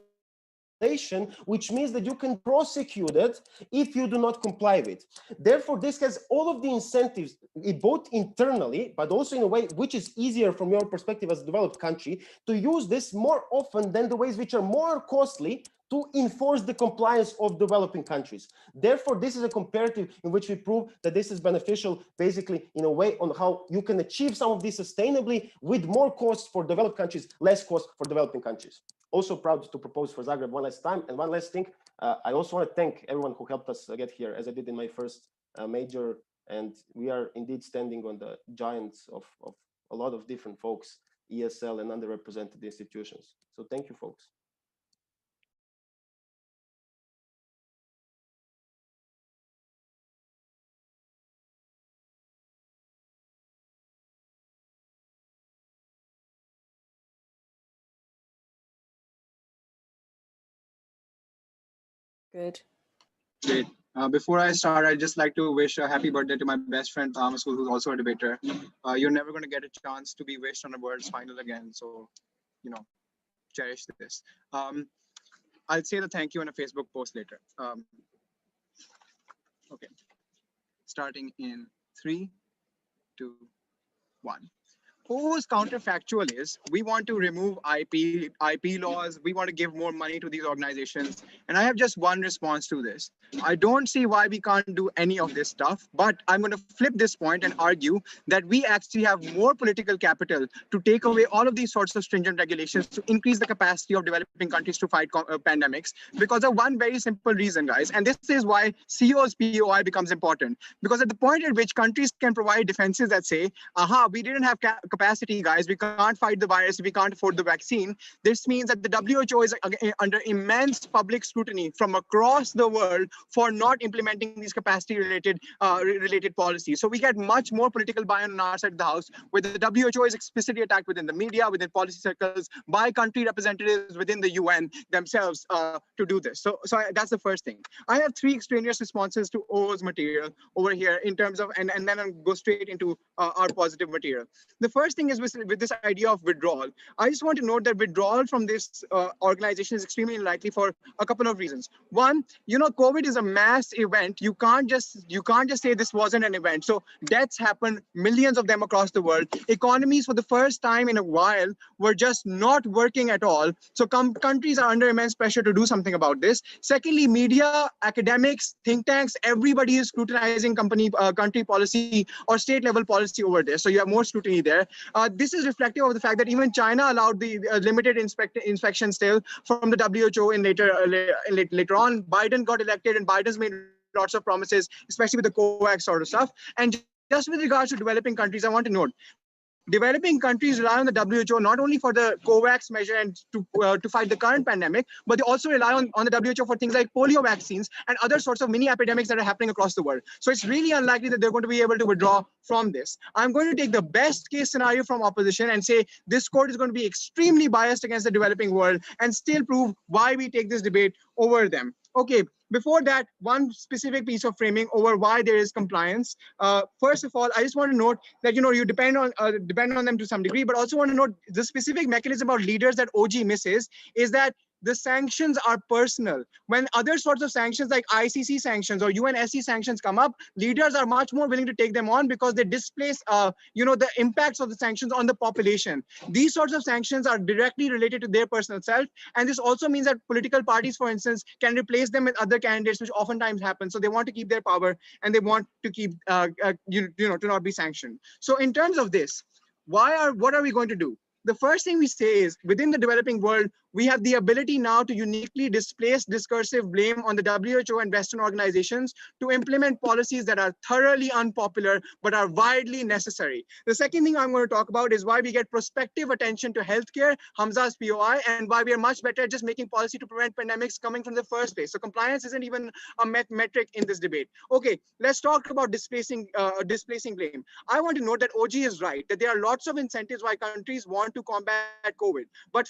which means that you can prosecute it if you do not comply with. Therefore, this has all of the incentives, both internally, but also in a way which is easier from your perspective as a developed country, to use this more often than the ways which are more costly to enforce the compliance of developing countries. Therefore, this is a comparative in which we prove that this is beneficial, basically in a way on how you can achieve some of this sustainably with more costs for developed countries, less cost for developing countries. Also proud to propose for Zagreb one last time. And one last thing, I also want to thank everyone who helped us get here, as I did in my first major. And we are indeed standing on the giants of a lot of different folks, ESL and underrepresented institutions. So thank you, folks. Good. Great. Before I start, I'd just like to wish a happy birthday to my best friend Thomas, who's also a debater. You're never going to get a chance to be wished on a world's final again. So, you know, cherish this. I'll say the thank you in a Facebook post later. Okay. Starting in 3, 2, 1. Whose counterfactual is we want to remove IP laws. We want to give more money to these organizations. And I have just one response to this. I don't see why we can't do any of this stuff, but I'm going to flip this point and argue that we actually have more political capital to take away all of these sorts of stringent regulations to increase the capacity of developing countries to fight pandemics because of one very simple reason, guys. And this is why CO's POI becomes important. Because at the point at which countries can provide defenses that say, aha, we didn't have capacity, guys, we can't fight the virus, we can't afford the vaccine. This means that the WHO is under immense public scrutiny from across the world for not implementing these capacity related policies. So we get much more political buy-in on our side of the house, where the WHO is explicitly attacked within the media, within policy circles, by country representatives within the UN themselves to do this. So that's the first thing. I have 3 extraneous responses to O's material over here in terms of, and then I'll go straight into our positive material. The first thing is with this idea of withdrawal. I just want to note that withdrawal from this organization is extremely unlikely for a couple of reasons. One, you know, COVID is a mass event. You can't just say this wasn't an event. So deaths happen, millions of them across the world. Economies for the first time in a while were just not working at all. So countries are under immense pressure to do something about this. Secondly, media, academics, think tanks, everybody is scrutinizing country policy or state level policy over there. So you have more scrutiny there. This is reflective of the fact that even China allowed the limited inspection still from the WHO in later on. Biden got elected and Biden's made lots of promises, especially with the COVAX sort of stuff. And just with regards to developing countries, I want to note, developing countries rely on the WHO not only for the COVAX measure and to fight the current pandemic, but they also rely on the WHO for things like polio vaccines and other sorts of mini epidemics that are happening across the world. So it's really unlikely that they're going to be able to withdraw from this. I'm going to take the best case scenario from opposition and say this court is going to be extremely biased against the developing world and still prove why we take this debate over them. Okay, before that, one specific piece of framing over why there is compliance. First of all, I just want to note that, you know, you depend on them to some degree, but also want to note the specific mechanism of leaders that OG misses is that the sanctions are personal. When other sorts of sanctions like ICC sanctions or UNSC sanctions come up, leaders are much more willing to take them on because they displace, the impacts of the sanctions on the population. These sorts of sanctions are directly related to their personal self. And this also means that political parties, for instance, can replace them with other candidates, which oftentimes happens. So they want to keep their power and they want to keep, to not be sanctioned. So in terms of this, what are we going to do? The first thing we say is within the developing world, we have the ability now to uniquely displace discursive blame on the WHO and Western organizations to implement policies that are thoroughly unpopular, but are widely necessary. The second thing I'm going to talk about is why we get prospective attention to healthcare, Hamza's POI, and why we are much better at just making policy to prevent pandemics coming from the first place. So compliance isn't even a metric in this debate. Okay, let's talk about displacing blame. I want to note that OG is right, that there are lots of incentives why countries want to combat COVID, but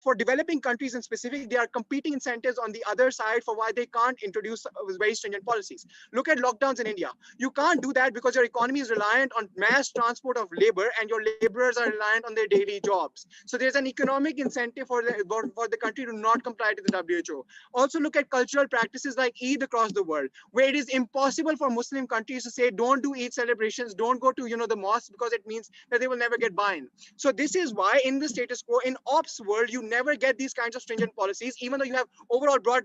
for developing countries in specific, there are competing incentives on the other side for why they can't introduce very stringent policies. Look at lockdowns in India. You can't do that because your economy is reliant on mass transport of labor and your laborers are reliant on their daily jobs. So there's an economic incentive for the country to not comply to the WHO. Also look at cultural practices like Eid across the world, where it is impossible for Muslim countries to say, don't do Eid celebrations, don't go to the mosque because it means that they will never get buy-in. So this is why in the status quo, in ops world, you never get these kinds of stringent policies, even though you have overall broad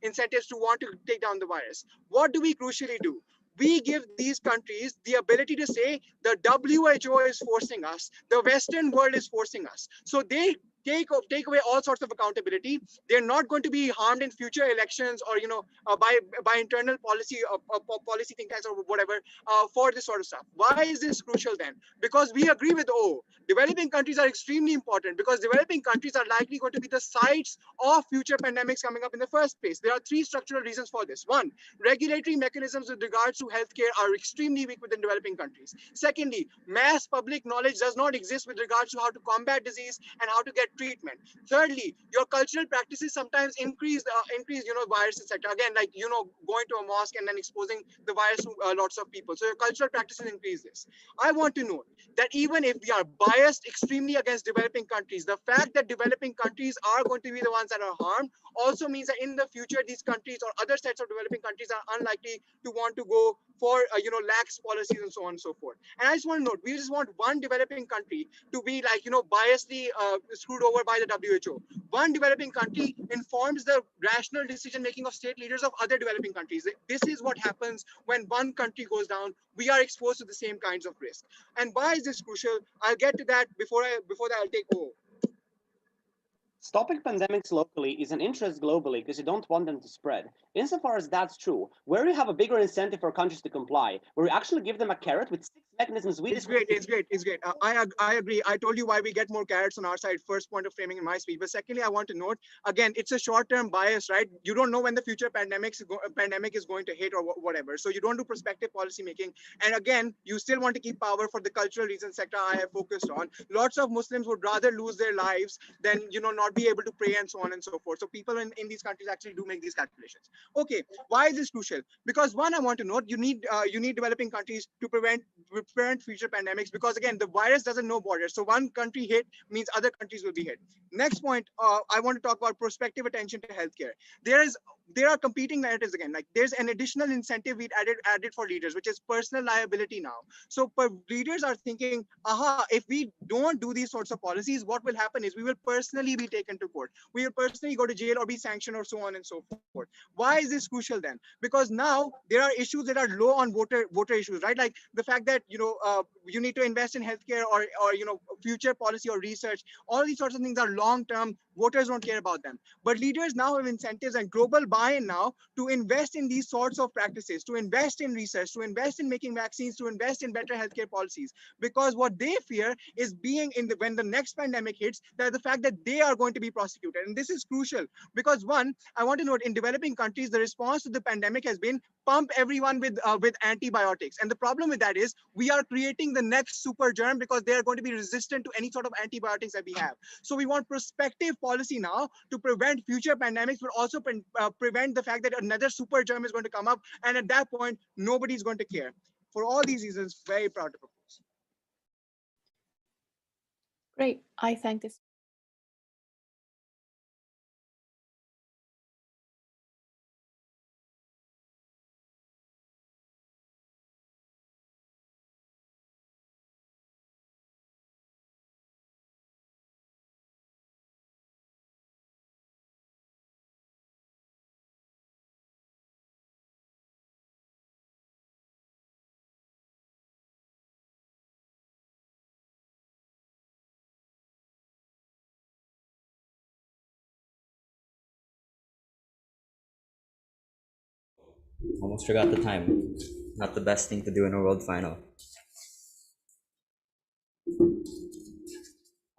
incentives to want to take down the virus. What do we crucially do? We give these countries the ability to say the WHO is forcing us, the Western world is forcing us. So they take away all sorts of accountability. They're not going to be harmed in future elections or by internal policy policy think tanks or whatever for this sort of stuff. Why is this crucial then? Because we agree with O. Developing countries are extremely important because developing countries are likely going to be the sites of future pandemics coming up in the first place. There are 3 structural reasons for this. One, regulatory mechanisms with regards to healthcare are extremely weak within developing countries. Secondly, mass public knowledge does not exist with regards to how to combat disease and how to get treatment. Thirdly, your cultural practices sometimes increase virus, etc. Again, like going to a mosque and then exposing the virus to lots of people. So your cultural practices increase this. I want to note that even if we are biased extremely against developing countries, the fact that developing countries are going to be the ones that are harmed also means that in the future these countries or other sets of developing countries are unlikely to want to go for lax policies and so on and so forth. And I just want to note, we just want one developing country to be like biasly screwed over by the WHO. One developing country informs the rational decision making of state leaders of other developing countries. This is what happens when one country goes down. We are exposed to the same kinds of risk. And why is this crucial? I'll get to that before that I'll take O. Stopping pandemics locally is an interest globally because you don't want them to spread. Insofar as that's true, where you have a bigger incentive for countries to comply, where you actually give them a carrot with 6 mechanisms we It's great. I agree. I told you why we get more carrots on our side, first point of framing in my speech. But secondly, I want to note, again, it's a short-term bias, right? You don't know when the future pandemic is going to hit or whatever. So you don't do prospective policy making. And again, you still want to keep power for the cultural reasons sector I have focused on. Lots of Muslims would rather lose their lives than, not be able to pray and so on and so forth. So people in these countries actually do make these calculations. Okay, why is this crucial? Because one, I want to note, you need developing countries to prevent future pandemics, because again, the virus doesn't know borders. So one country hit means other countries will be hit. Next point, I want to talk about prospective attention to healthcare. There are competing narratives again. Like there's an additional incentive we added for leaders, which is personal liability now. So leaders are thinking, if we don't do these sorts of policies, what will happen is we will personally be taken to court. We will personally go to jail or be sanctioned or so on and so forth. Why is this crucial then? Because now there are issues that are low on voter issues, right? Like the fact that you need to invest in healthcare or future policy or research. All these sorts of things are long term. Voters don't care about them. But leaders now have incentives and global buy-in now to invest in these sorts of practices, to invest in research, to invest in making vaccines, to invest in better healthcare policies. Because what they fear is being when the next pandemic hits, that the fact that they are going to be prosecuted. And this is crucial because one, I want to note, in developing countries, the response to the pandemic has been pump everyone with antibiotics. And the problem with that is we are creating the next super germ because they are going to be resistant to any sort of antibiotics that we have. So we want prospective policy now to prevent future pandemics, but also prevent the fact that another super germ is going to come up. And at that point, nobody's going to care. For all these reasons, very proud to propose. Great. I thank this. Almost forgot the time. Not the best thing to do in a world final.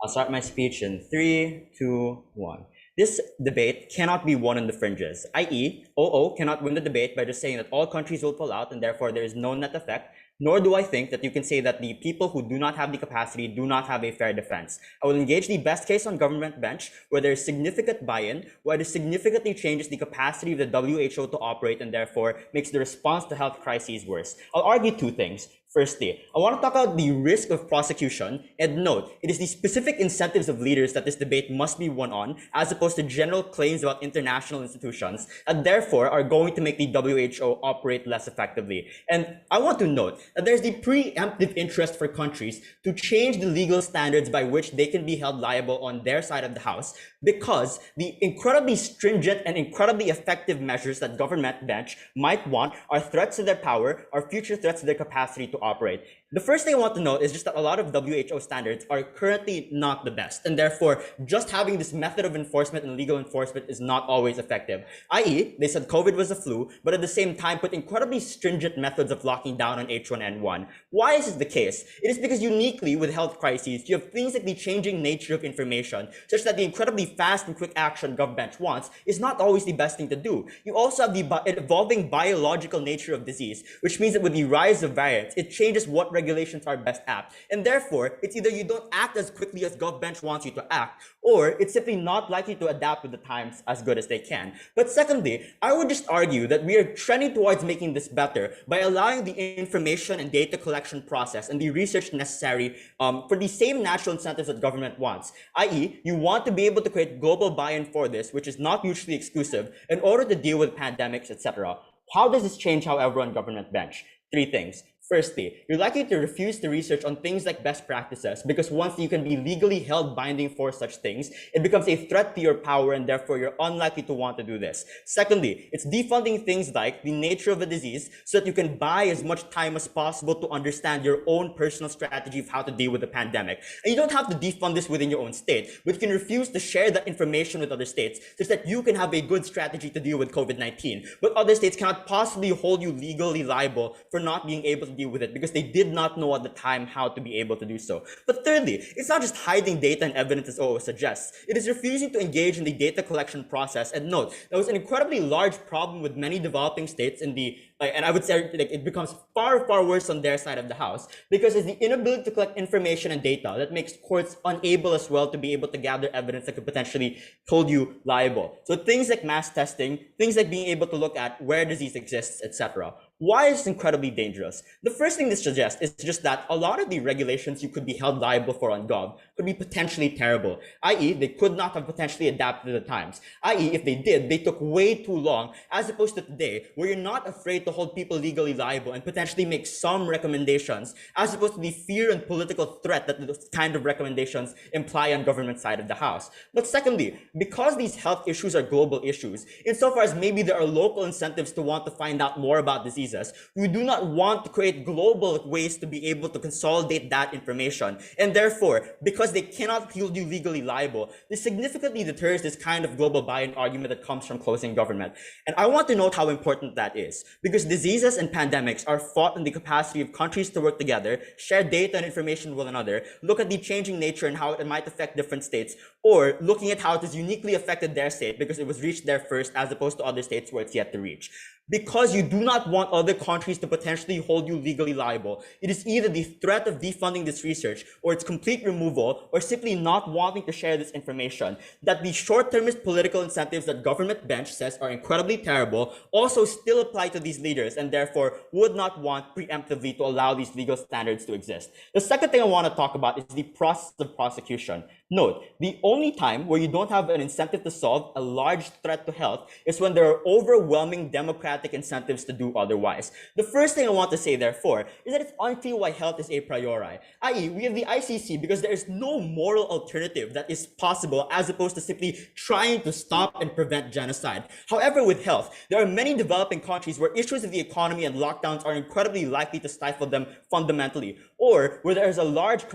I'll start my speech in 3, 2, 1. This debate cannot be won on the fringes, i.e., OO cannot win the debate by just saying that all countries will pull out and therefore there is no net effect, nor do I think that you can say that the people who do not have the capacity do not have a fair defense. I will engage the best case on government bench where there is significant buy-in, where it significantly changes the capacity of the WHO to operate and therefore makes the response to health crises worse. I'll argue two things. Firstly, I want to talk about the risk of prosecution and note, it is the specific incentives of leaders that this debate must be won on, as opposed to general claims about international institutions that therefore are going to make the WHO operate less effectively. And I want to note that there's the preemptive interest for countries to change the legal standards by which they can be held liable on their side of the house, because the incredibly stringent and incredibly effective measures that government bench might want are threats to their power, are future threats to their capacity to operate. The first thing I want to note is just that a lot of WHO standards are currently not the best, and therefore just having this method of enforcement and legal enforcement is not always effective. I.e., they said COVID was a flu, but at the same time put incredibly stringent methods of locking down on H1N1. Why is this the case? It is because uniquely with health crises, you have things like the changing nature of information, such that the incredibly fast and quick action government wants is not always the best thing to do. You also have the evolving biological nature of disease, which means that with the rise of variants, it it changes what regulations are best apt. And therefore, it's either you don't act as quickly as GovBench wants you to act, or it's simply not likely to adapt with the times as good as they can. But secondly, I would just argue that we are trending towards making this better by allowing the information and data collection process and the research necessary for the same natural incentives that government wants, i.e., you want to be able to create global buy-in for this, which is not mutually exclusive, in order to deal with pandemics, etc. How does this change, however, on government bench? 3 things. Firstly, you're likely to refuse to research on things like best practices because once you can be legally held binding for such things, it becomes a threat to your power and therefore you're unlikely to want to do this. Secondly, it's defunding things like the nature of a disease so that you can buy as much time as possible to understand your own personal strategy of how to deal with the pandemic. And you don't have to defund this within your own state, but you can refuse to share that information with other states such that you can have a good strategy to deal with COVID-19. But other states cannot possibly hold you legally liable for not being able to deal with it because they did not know at the time how to be able to do so. But thirdly, it's not just hiding data and evidence as OO suggests. It is refusing to engage in the data collection process. And note, there was an incredibly large problem with many developing states in the and I would say it becomes far, far worse on their side of the house because it's the inability to collect information and data that makes courts unable as well to be able to gather evidence that could potentially hold you liable. So things like mass testing, things like being able to look at where disease exists, etc. Why is this incredibly dangerous? The first thing this suggests is just that a lot of the regulations you could be held liable for on Gov could be potentially terrible, i.e. they could not have potentially adapted to the times, i.e. if they did, they took way too long, as opposed to today, where you're not afraid to hold people legally liable and potentially make some recommendations, as opposed to the fear and political threat that those kind of recommendations imply on government side of the house. But secondly, because these health issues are global issues, insofar as maybe there are local incentives to want to find out more about disease, we do not want to create global ways to be able to consolidate that information. And therefore, because they cannot hold you legally liable, this significantly deters this kind of global buy-in argument that comes from closing government. And I want to note how important that is, because diseases and pandemics are fought in the capacity of countries to work together, share data and information with one another, look at the changing nature and how it might affect different states, or looking at how it has uniquely affected their state because it was reached there first as opposed to other states where it's yet to reach. Because you do not want other countries to potentially hold you legally liable, it is either the threat of defunding this research or its complete removal or simply not wanting to share this information that the short-termist political incentives that government bench says are incredibly terrible also still apply to these leaders and therefore would not want preemptively to allow these legal standards to exist. The second thing I want to talk about is the process of prosecution. Note, the only time where you don't have an incentive to solve a large threat to health is when there are overwhelming democratic incentives to do otherwise. The first thing I want to say, therefore, is that it's unclear why health is a priori, i.e. we have the ICC because there is no moral alternative that is possible as opposed to simply trying to stop and prevent genocide. However, with health, there are many developing countries where issues of the economy and lockdowns are incredibly likely to stifle them fundamentally, or where there is a large,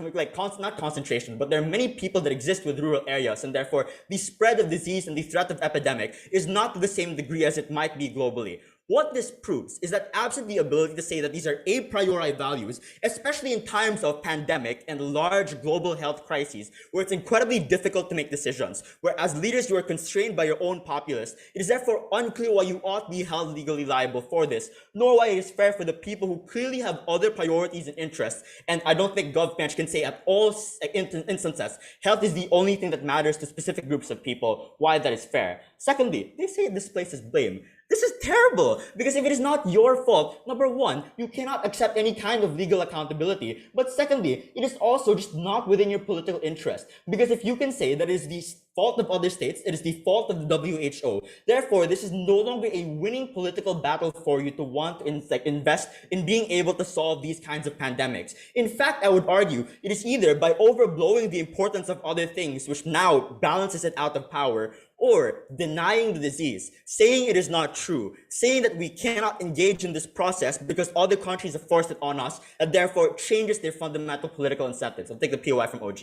not concentration, but there are many people that exist with rural areas, and therefore the spread of disease and the threat of epidemic is not to the same degree as it might be globally. What this proves is that absent the ability to say that these are a priori values, especially in times of pandemic and large global health crises, where it's incredibly difficult to make decisions, where as leaders you are constrained by your own populace, it is therefore unclear why you ought to be held legally liable for this, nor why it is fair for the people who clearly have other priorities and interests. And I don't think GovBench can say at all instances, health is the only thing that matters to specific groups of people, why that is fair. Secondly, they say this places blame. This is terrible, because if it is not your fault, number one, you cannot accept any kind of legal accountability. But secondly, it is also just not within your political interest. Because if you can say that it is the fault of other states, it is the fault of the WHO. Therefore, this is no longer a winning political battle for you to want to invest in being able to solve these kinds of pandemics. In fact, I would argue it is either by overblowing the importance of other things, which now balances it out of power, or denying the disease, saying it is not true, saying that we cannot engage in this process because other countries have forced it on us, and therefore changes their fundamental political incentives. I'll take the POI from OG.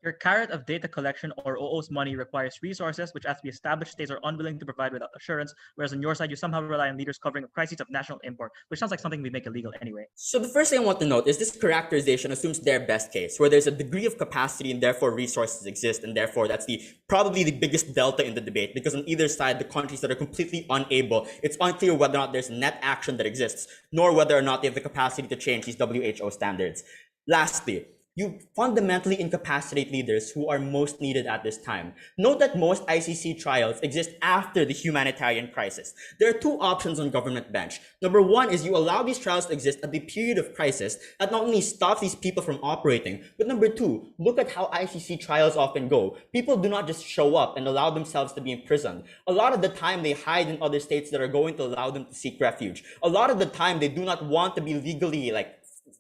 Your carrot of data collection or OO's money requires resources which, as we established, states are unwilling to provide without assurance, whereas on your side, you somehow rely on leaders covering crises of national import, which sounds like something we make illegal anyway. So the first thing I want to note is this characterization assumes their best case, where there's a degree of capacity and therefore resources exist, and therefore that's probably the biggest delta in the debate, because on either side, the countries that are completely unable, it's unclear whether or not there's net action that exists, nor whether or not they have the capacity to change these WHO standards. Lastly, you fundamentally incapacitate leaders who are most needed at this time. Note that most ICC trials exist after the humanitarian crisis. There are two options on government bench. Number one is you allow these trials to exist at the period of crisis that not only stops these people from operating, but number two, look at how ICC trials often go. People do not just show up and allow themselves to be imprisoned. A lot of the time they hide in other states that are going to allow them to seek refuge. A lot of the time they do not want to be legally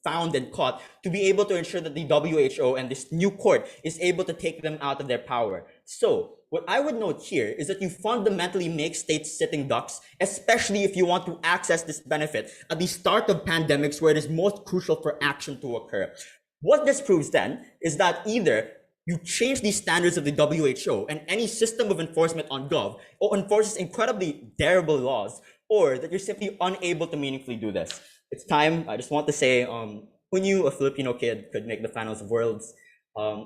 found and caught to be able to ensure that the WHO and this new court is able to take them out of their power. So what I would note here is that you fundamentally make states sitting ducks, especially if you want to access this benefit at the start of pandemics where it is most crucial for action to occur. What this proves then is that either you change the standards of the WHO and any system of enforcement on Gov or enforces incredibly terrible laws, or that you're simply unable to meaningfully do this. It's time. I just want to say, who knew a Filipino kid could make the finals of Worlds,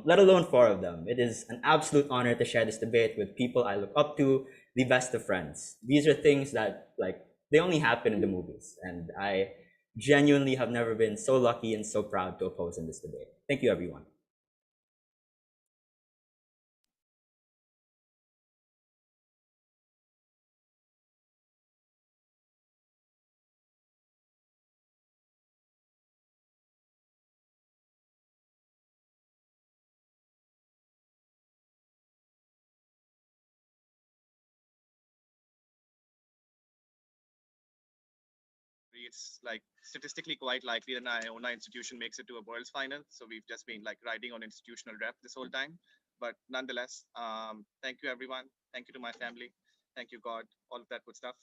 let alone 4 of them. It is an absolute honor to share this debate with people I look up to, the best of friends. These are things that, they only happen in the movies. And I genuinely have never been so lucky and so proud to oppose in this debate. Thank you, everyone. It's statistically quite likely that Iona institution makes it to a World's final. So we've just been riding on institutional rep this whole time. But nonetheless, thank you, everyone. Thank you to my family. Thank you, God, all of that good stuff.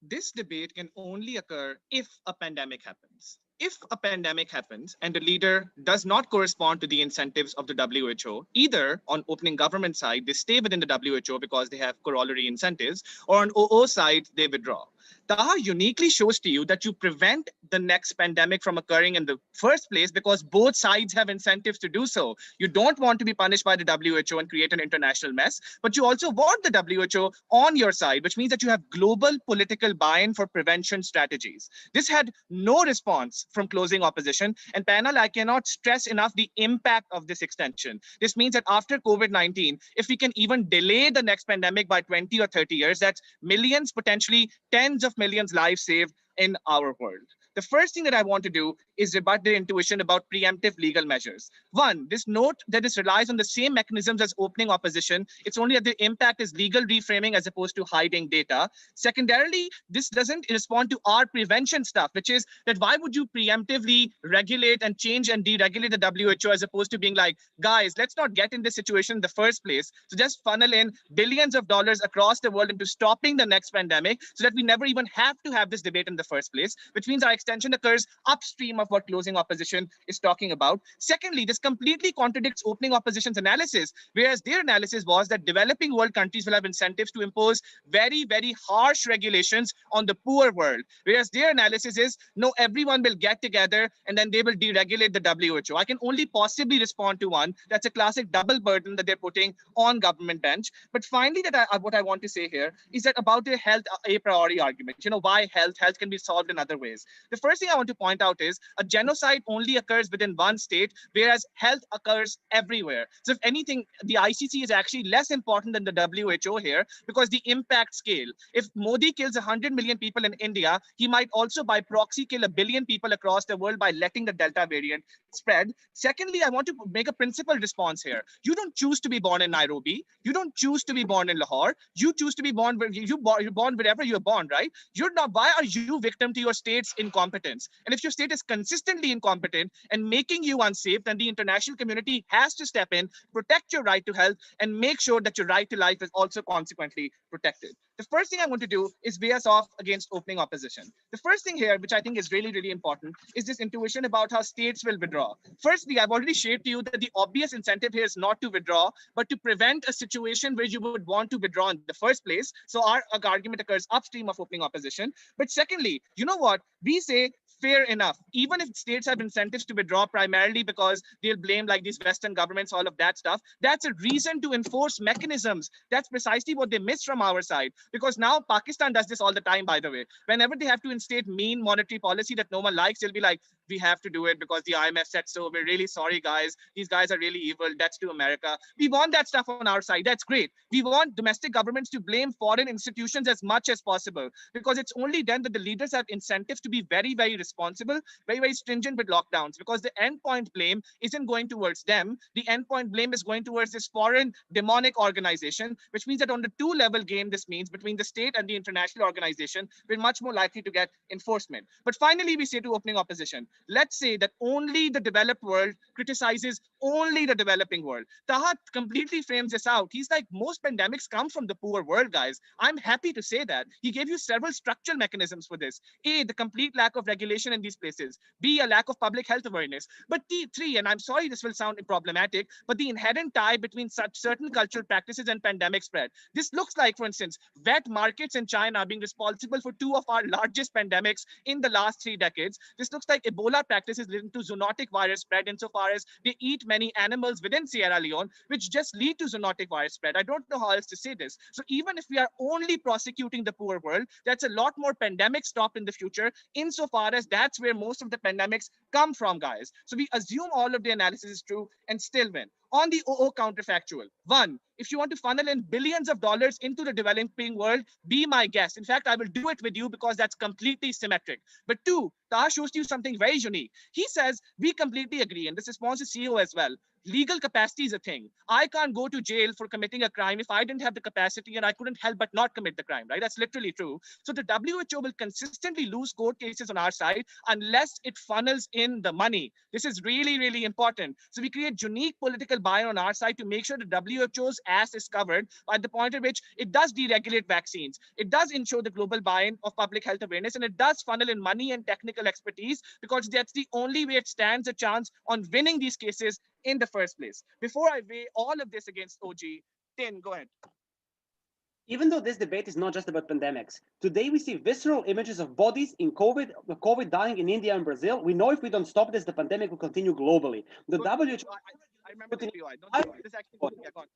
This debate can only occur if a pandemic happens. If a pandemic happens and the leader does not correspond to the incentives of the WHO, either on opening government side, they stay within the WHO because they have corollary incentives, or on OO side, they withdraw. Taha uniquely shows to you that you prevent the next pandemic from occurring in the first place because both sides have incentives to do so. You don't want to be punished by the WHO and create an international mess, but you also want the WHO on your side, which means that you have global political buy-in for prevention strategies. This had no response from closing opposition. And panel, I cannot stress enough the impact of this extension. This means that after COVID-19, if we can even delay the next pandemic by 20 or 30 years, that's millions, potentially tens of millions lives saved in our world. The first thing that I want to do is rebut the intuition about preemptive legal measures. One, this note that this relies on the same mechanisms as opening opposition. It's only that the impact is legal reframing as opposed to hiding data. Secondarily, this doesn't respond to our prevention stuff, which is that why would you preemptively regulate and change and deregulate the WHO as opposed to being like, guys, let's not get in this situation in the first place. So just funnel in billions of dollars across the world into stopping the next pandemic so that we never even have to have this debate in the first place, which means our extension occurs upstream of what closing opposition is talking about. Secondly, this completely contradicts opening opposition's analysis, whereas their analysis was that developing world countries will have incentives to impose very, very harsh regulations on the poor world, whereas their analysis is, no, everyone will get together and then they will deregulate the WHO. I can only possibly respond to one. That's a classic double burden that they're putting on government bench. But finally, what I want to say here is that about the health a priori argument, why health can be solved in other ways. The first thing I want to point out is a genocide only occurs within one state, whereas health occurs everywhere. So if anything, the ICC is actually less important than the WHO here because the impact scale. If Modi kills 100 million people in India, he might also by proxy kill 1 billion people across the world by letting the Delta variant spread. Secondly, I want to make a principled response here. You don't choose to be born in Nairobi. You don't choose to be born in Lahore. You choose to be born where you're born wherever you're born, right? You're not. Why are you victim to your state's incompetence? And if your state is consistently incompetent and making you unsafe, then the international community has to step in, protect your right to health, and make sure that your right to life is also consequently protected. The first thing I want to do is weigh us off against opening opposition. The first thing here, which I think is really, really important, is this intuition about how states will withdraw. Firstly, I've already shared to you that the obvious incentive here is not to withdraw, but to prevent a situation where you would want to withdraw in the first place. So our argument occurs upstream of opening opposition. But secondly, you know what? We say fair enough. Even if states have incentives to withdraw primarily because they'll blame like these Western governments, all of that stuff, that's a reason to enforce mechanisms. That's precisely what they missed from our side. Because now Pakistan does this all the time, by the way. Whenever they have to instate mean monetary policy that no one likes, they'll be like, we have to do it because the IMF said so. We're really sorry, guys. These guys are really evil. That's to America. We want that stuff on our side. That's great. We want domestic governments to blame foreign institutions as much as possible, because it's only then that the leaders have incentives to be very, very responsible, very, very stringent with lockdowns, because the endpoint blame isn't going towards them. The endpoint blame is going towards this foreign demonic organization, which means that on the two-level game, this means between the state and the international organization, we're much more likely to get enforcement. But finally, we say to opening opposition, let's say that only the developed world criticizes only the developing world. Taha completely frames this out. He's like, most pandemics come from the poor world, guys. I'm happy to say that. He gave you several structural mechanisms for this. A, the complete lack of regulation in these places. B, a lack of public health awareness. But three, and I'm sorry this will sound problematic, but the inherent tie between such certain cultural practices and pandemic spread. This looks like, for instance, wet markets in China being responsible for 2 of our largest pandemics in the last 3 decades. This looks like Ebola practices linked to zoonotic virus spread insofar as they eat many animals within Sierra Leone, which just lead to zoonotic virus spread. I don't know how else to say this. So even if we are only prosecuting the poor world, that's a lot more pandemics stopped in the future, insofar as that's where most of the pandemics come from, guys. So we assume all of the analysis is true and still win. On the OO counterfactual, one, if you want to funnel in billions of dollars into the developing world, be my guest. In fact, I will do it with you because that's completely symmetric. But two, Taha shows you something very unique. He says, we completely agree, and this response is CEO as well. Legal capacity is a thing. I can't go to jail for committing a crime if I didn't have the capacity and I couldn't help but not commit the crime, right? That's literally true. So the WHO will consistently lose court cases on our side unless it funnels in the money. This is really, really important. So we create unique political buy-in on our side to make sure the WHO's ass is covered by the point at which it does deregulate vaccines. It does ensure the global buy-in of public health awareness, and it does funnel in money and technical expertise, because that's the only way it stands a chance on winning these cases in the first place. Before I weigh all of this against OG, Tin, go ahead. Even though this debate is not just about pandemics, today we see visceral images of bodies in COVID dying in India and Brazil. We know if we don't stop this, the pandemic will continue globally. The WHO... I remember this POI. Don't worry. This actually, yeah, go on.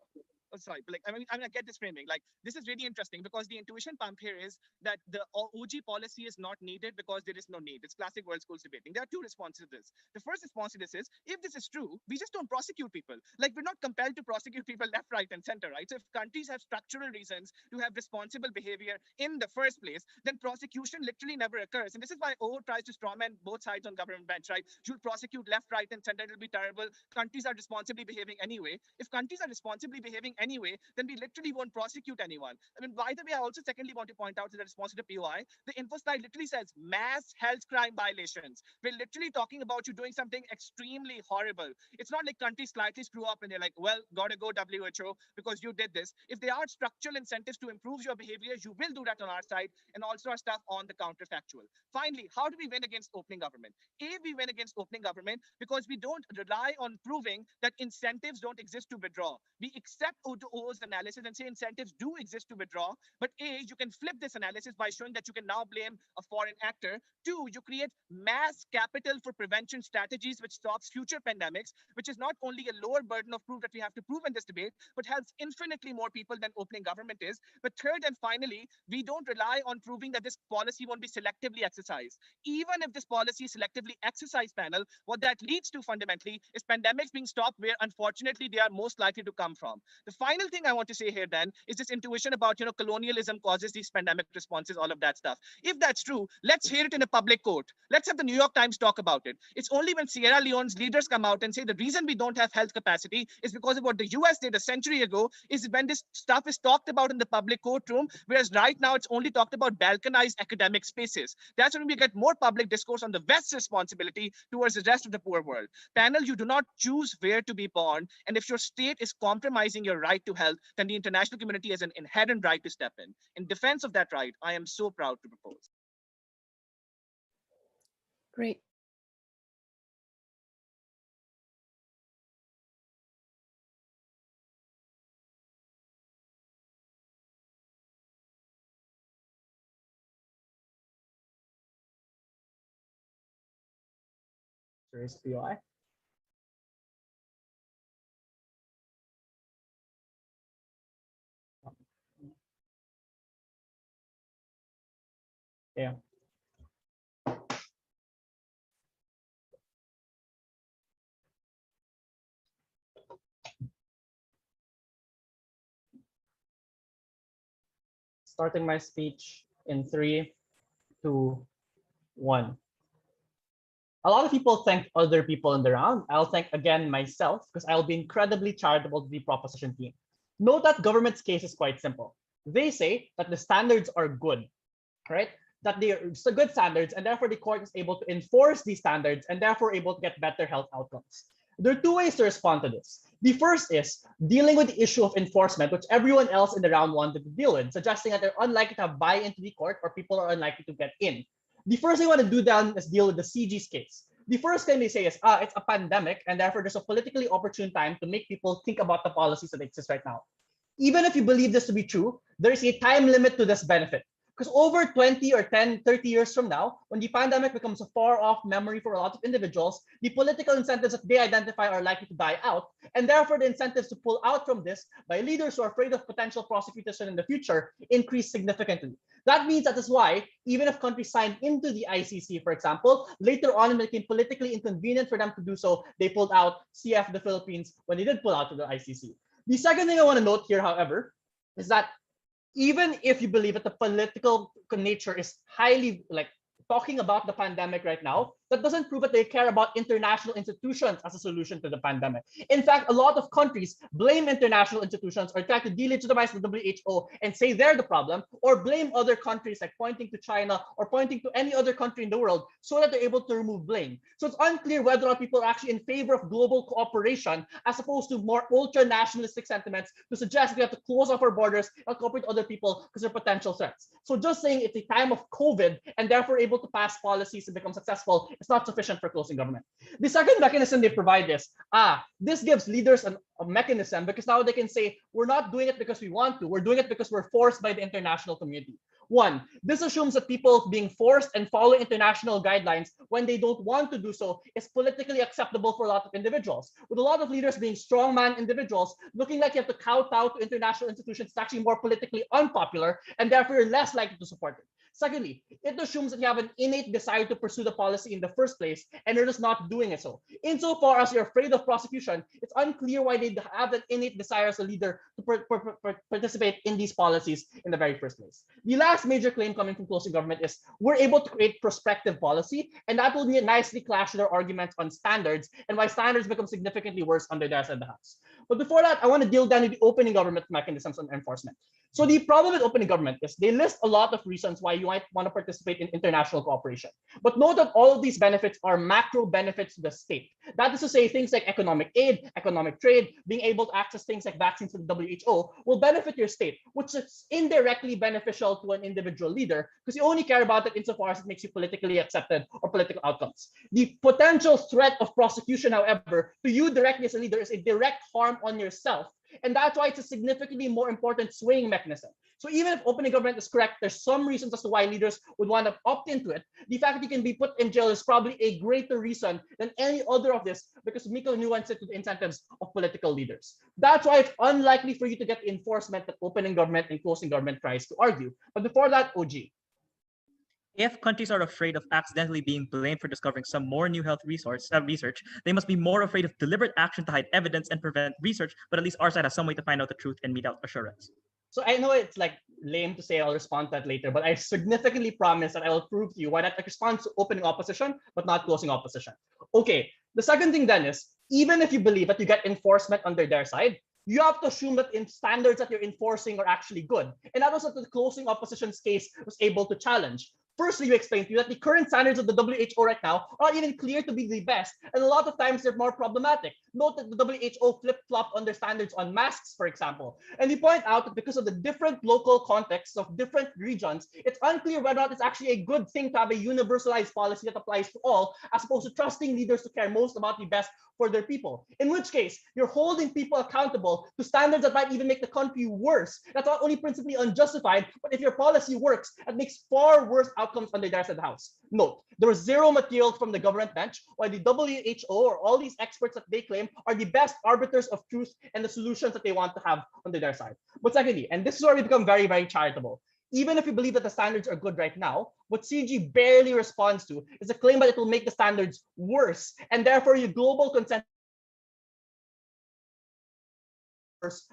Oh, sorry, but like, I get this framing. Like, this is really interesting because the intuition pump here is that the OG policy is not needed because there is no need. It's classic world schools debating. There are two responses to this. The first response to this is, if this is true, we just don't prosecute people. Like, we're not compelled to prosecute people left, right, and center, right? So if countries have structural reasons to have responsible behavior in the first place, then prosecution literally never occurs. And this is why O tries to strawman both sides on government bench, right? You'll prosecute left, right, and center. It'll be terrible. Countries are responsibly behaving anyway. If countries are responsibly behaving anyway, then we literally won't prosecute anyone. I mean, by the way, I also secondly want to point out in the response to the POI, the info slide literally says mass health crime violations. We're literally talking about you doing something extremely horrible. It's not like countries slightly screw up and they're like, well, gotta go WHO because you did this. If there are structural incentives to improve your behavior, you will do that on our side, and also our stuff on the counterfactual. Finally, how do we win against opening government? We win against opening government because we don't rely on proving that incentives don't exist to withdraw. We accept O2O's analysis and say incentives do exist to withdraw, but you can flip this analysis by showing that you can now blame a foreign actor. Two, you create mass capital for prevention strategies, which stops future pandemics, which is not only a lower burden of proof that we have to prove in this debate, but helps infinitely more people than opening government is. But third and finally, we don't rely on proving that this policy won't be selectively exercised. Even if this policy is selectively exercised, panel, what that leads to fundamentally is pandemics being stopped where unfortunately they are most likely to come from. The final thing I want to say here then is this intuition about, colonialism causes these pandemic responses, all of that stuff. If that's true, let's hear it in a public court. Let's have the New York Times talk about it. It's only when Sierra Leone's leaders come out and say the reason we don't have health capacity is because of what the US did a century ago, is when this stuff is talked about in the public courtroom, whereas right now it's only talked about balkanized academic spaces. That's when we get more public discourse on the West's responsibility towards the rest of the poor world. Panel, you do not choose where to be born, and if your state is compromising your right to health, then the international community has an inherent right to step in. In defense of that right, I am so proud to propose. Great. Raise POI. Yeah. Starting my speech in 3, 2, 1. A lot of people thank other people in the round. I'll thank again myself because I'll be incredibly charitable to the proposition team. Note that government's case is quite simple. They say that the standards are good, right? That they are good standards, and therefore the court is able to enforce these standards and therefore able to get better health outcomes. There are two ways to respond to this. The first is dealing with the issue of enforcement, which everyone else in the round wanted to deal with, suggesting that they're unlikely to buy into the court or people are unlikely to get in. The first thing I want to do then is deal with the CG's case. The first thing they say is, it's a pandemic, and therefore there's a politically opportune time to make people think about the policies that exist right now. Even if you believe this to be true, there is a time limit to this benefit. Because over 20 or 10, 30 years from now, when the pandemic becomes a far-off memory for a lot of individuals, the political incentives that they identify are likely to die out, and therefore the incentives to pull out from this by leaders who are afraid of potential prosecution in the future increase significantly. That means that is why, even if countries signed into the ICC, for example, later on it became politically inconvenient for them to do so, they pulled out CF the Philippines when they did pull out to the ICC. The second thing I want to note here, however, is that even if you believe that the political nature is highly talking about the pandemic right now, that doesn't prove that they care about international institutions as a solution to the pandemic. In fact, a lot of countries blame international institutions or try to delegitimize the WHO and say they're the problem, or blame other countries, like pointing to China or pointing to any other country in the world so that they're able to remove blame. So it's unclear whether or not people are actually in favor of global cooperation as opposed to more ultra-nationalistic sentiments to suggest we have to close off our borders and cooperate with other people because they're potential threats. So just saying it's a time of COVID and therefore able to pass policies and become successful is not sufficient for closing government. The second mechanism they provide is, this gives leaders a mechanism because now they can say, we're not doing it because we want to, we're doing it because we're forced by the international community. One, this assumes that people being forced and following international guidelines when they don't want to do so is politically acceptable for a lot of individuals. With a lot of leaders being strongman individuals, looking like you have to kowtow to international institutions is actually more politically unpopular, and therefore you're less likely to support it. Secondly, it assumes that you have an innate desire to pursue the policy in the first place, and you're just not doing it so. Insofar as you're afraid of prosecution, it's unclear why they have that innate desire as a leader to participate in these policies in the very first place. The last major claim coming from closing government is we're able to create prospective policy, and that will be nicely clash with their arguments on standards and why standards become significantly worse under their side of the house. But before that, I want to deal down with the opening government mechanisms on enforcement. So the problem with opening government is they list a lot of reasons why you might want to participate in international cooperation. But note that all of these benefits are macro benefits to the state. That is to say, things like economic aid, economic trade, being able to access things like vaccines from the WHO will benefit your state, which is indirectly beneficial to an individual leader because you only care about it insofar as it makes you politically accepted or political outcomes. The potential threat of prosecution, however, to you directly as a leader is a direct harm on yourself. And that's why it's a significantly more important swaying mechanism. So even if opening government is correct, there's some reasons as to why leaders would want to opt into it. The fact that you can be put in jail is probably a greater reason than any other of this because Miko nuanced to the incentives of political leaders. That's why it's unlikely for you to get enforcement that opening government and closing government tries to argue. But before that, OG. If countries are afraid of accidentally being blamed for discovering some more new health research, they must be more afraid of deliberate action to hide evidence and prevent research, but at least our side has some way to find out the truth and mete out assurance. So I know it's like lame to say I'll respond to that later, but I significantly promise that I will prove to you why that responds to opening opposition, but not closing opposition. Okay, the second thing then is, even if you believe that you get enforcement under their side, you have to assume that in standards that you're enforcing are actually good. And that was what the closing opposition's case was able to challenge. Firstly, you explained to you that the current standards of the WHO right now are not even clear to be the best, and a lot of times they're more problematic. Note that the WHO flip-flopped on their standards on masks, for example. And you point out that because of the different local contexts of different regions, it's unclear whether or not it's actually a good thing to have a universalized policy that applies to all, as opposed to trusting leaders to care most about the best for their people. In which case, you're holding people accountable to standards that might even make the country worse. That's not only principally unjustified, but if your policy works, it makes far worse outcomes under their side of the house. Note, there was zero material from the government bench, while the WHO or all these experts that they claim are the best arbiters of truth and the solutions that they want to have under their side. But secondly, and this is where we become very, very charitable, even if you believe that the standards are good right now, what CG barely responds to is a claim that it will make the standards worse, and therefore your global consensus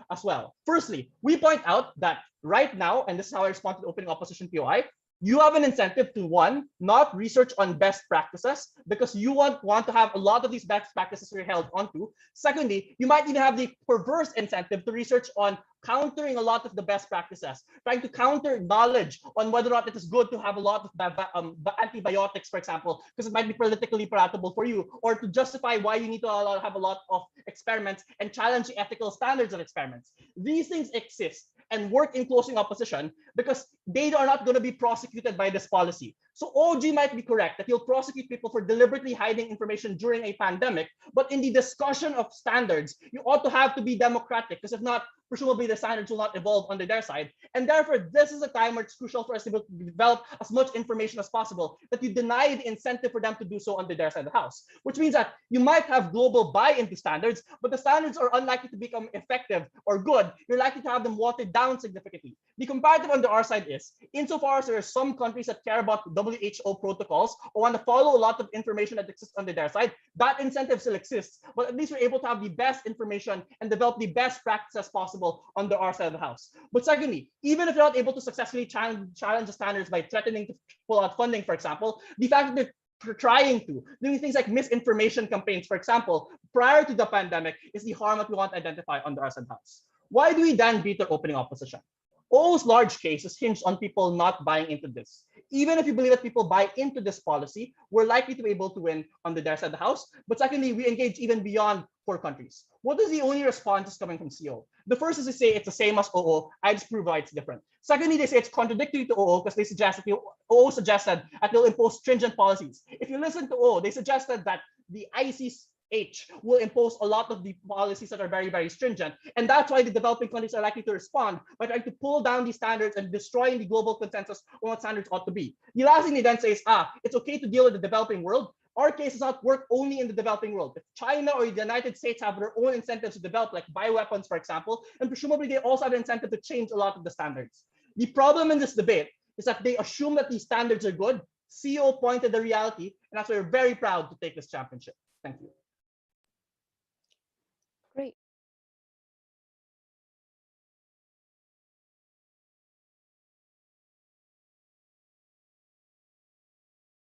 as well. Firstly, we point out that right now, and this is how I respond to the opening opposition POI, you have an incentive to, one, not research on best practices because you want to have a lot of these best practices you're held onto. Secondly, you might even have the perverse incentive to research on countering a lot of the best practices, trying to counter knowledge on whether or not it is good to have a lot of antibiotics, for example, because it might be politically palatable for you, or to justify why you need to have a lot of experiments and challenge the ethical standards of experiments. These things exist and work in closing opposition because they are not going to be prosecuted by this policy. So OG might be correct that he'll prosecute people for deliberately hiding information during a pandemic, but in the discussion of standards, you ought to have to be democratic, because if not, presumably the standards will not evolve under their side. And therefore, this is a time where it's crucial for us to develop as much information as possible, that you deny the incentive for them to do so under their side of the house, which means that you might have global buy-in to standards, but the standards are unlikely to become effective or good. You're likely to have them watered down significantly. The comparative on the R side is, insofar as there are some countries that care about WHO protocols or want to follow a lot of information that exists under their side, that incentive still exists, but at least we're able to have the best information and develop the best practices possible on the R side of the house. But secondly, even if you're not able to successfully challenge the standards by threatening to pull out funding, for example, the fact that they're trying to doing things like misinformation campaigns, for example, prior to the pandemic, is the harm that we want to identify on the R side of the house. Why do we then beat their opening opposition? OO's large case is hinged on people not buying into this. Even if you believe that people buy into this policy, we're likely to be able to win on the their side of the house. But secondly, we engage even beyond 4 countries. What is the only response coming from CO? The first is to say it's the same as OO. I just prove why it's different. Secondly, they say it's contradictory to OO because they suggest that OO suggested that they'll impose stringent policies. If you listen to OO, they suggested that the ICH will impose a lot of the policies that are very, very stringent. And that's why the developing countries are likely to respond by trying to pull down these standards and destroying the global consensus on what standards ought to be. The last thing they then say is, it's okay to deal with the developing world. Our case does not work only in the developing world. If China or the United States have their own incentives to develop, like bioweapons, for example, and presumably they also have an incentive to change a lot of the standards. The problem in this debate is that they assume that these standards are good. CO pointed the reality, and that's why we're very proud to take this championship. Thank you.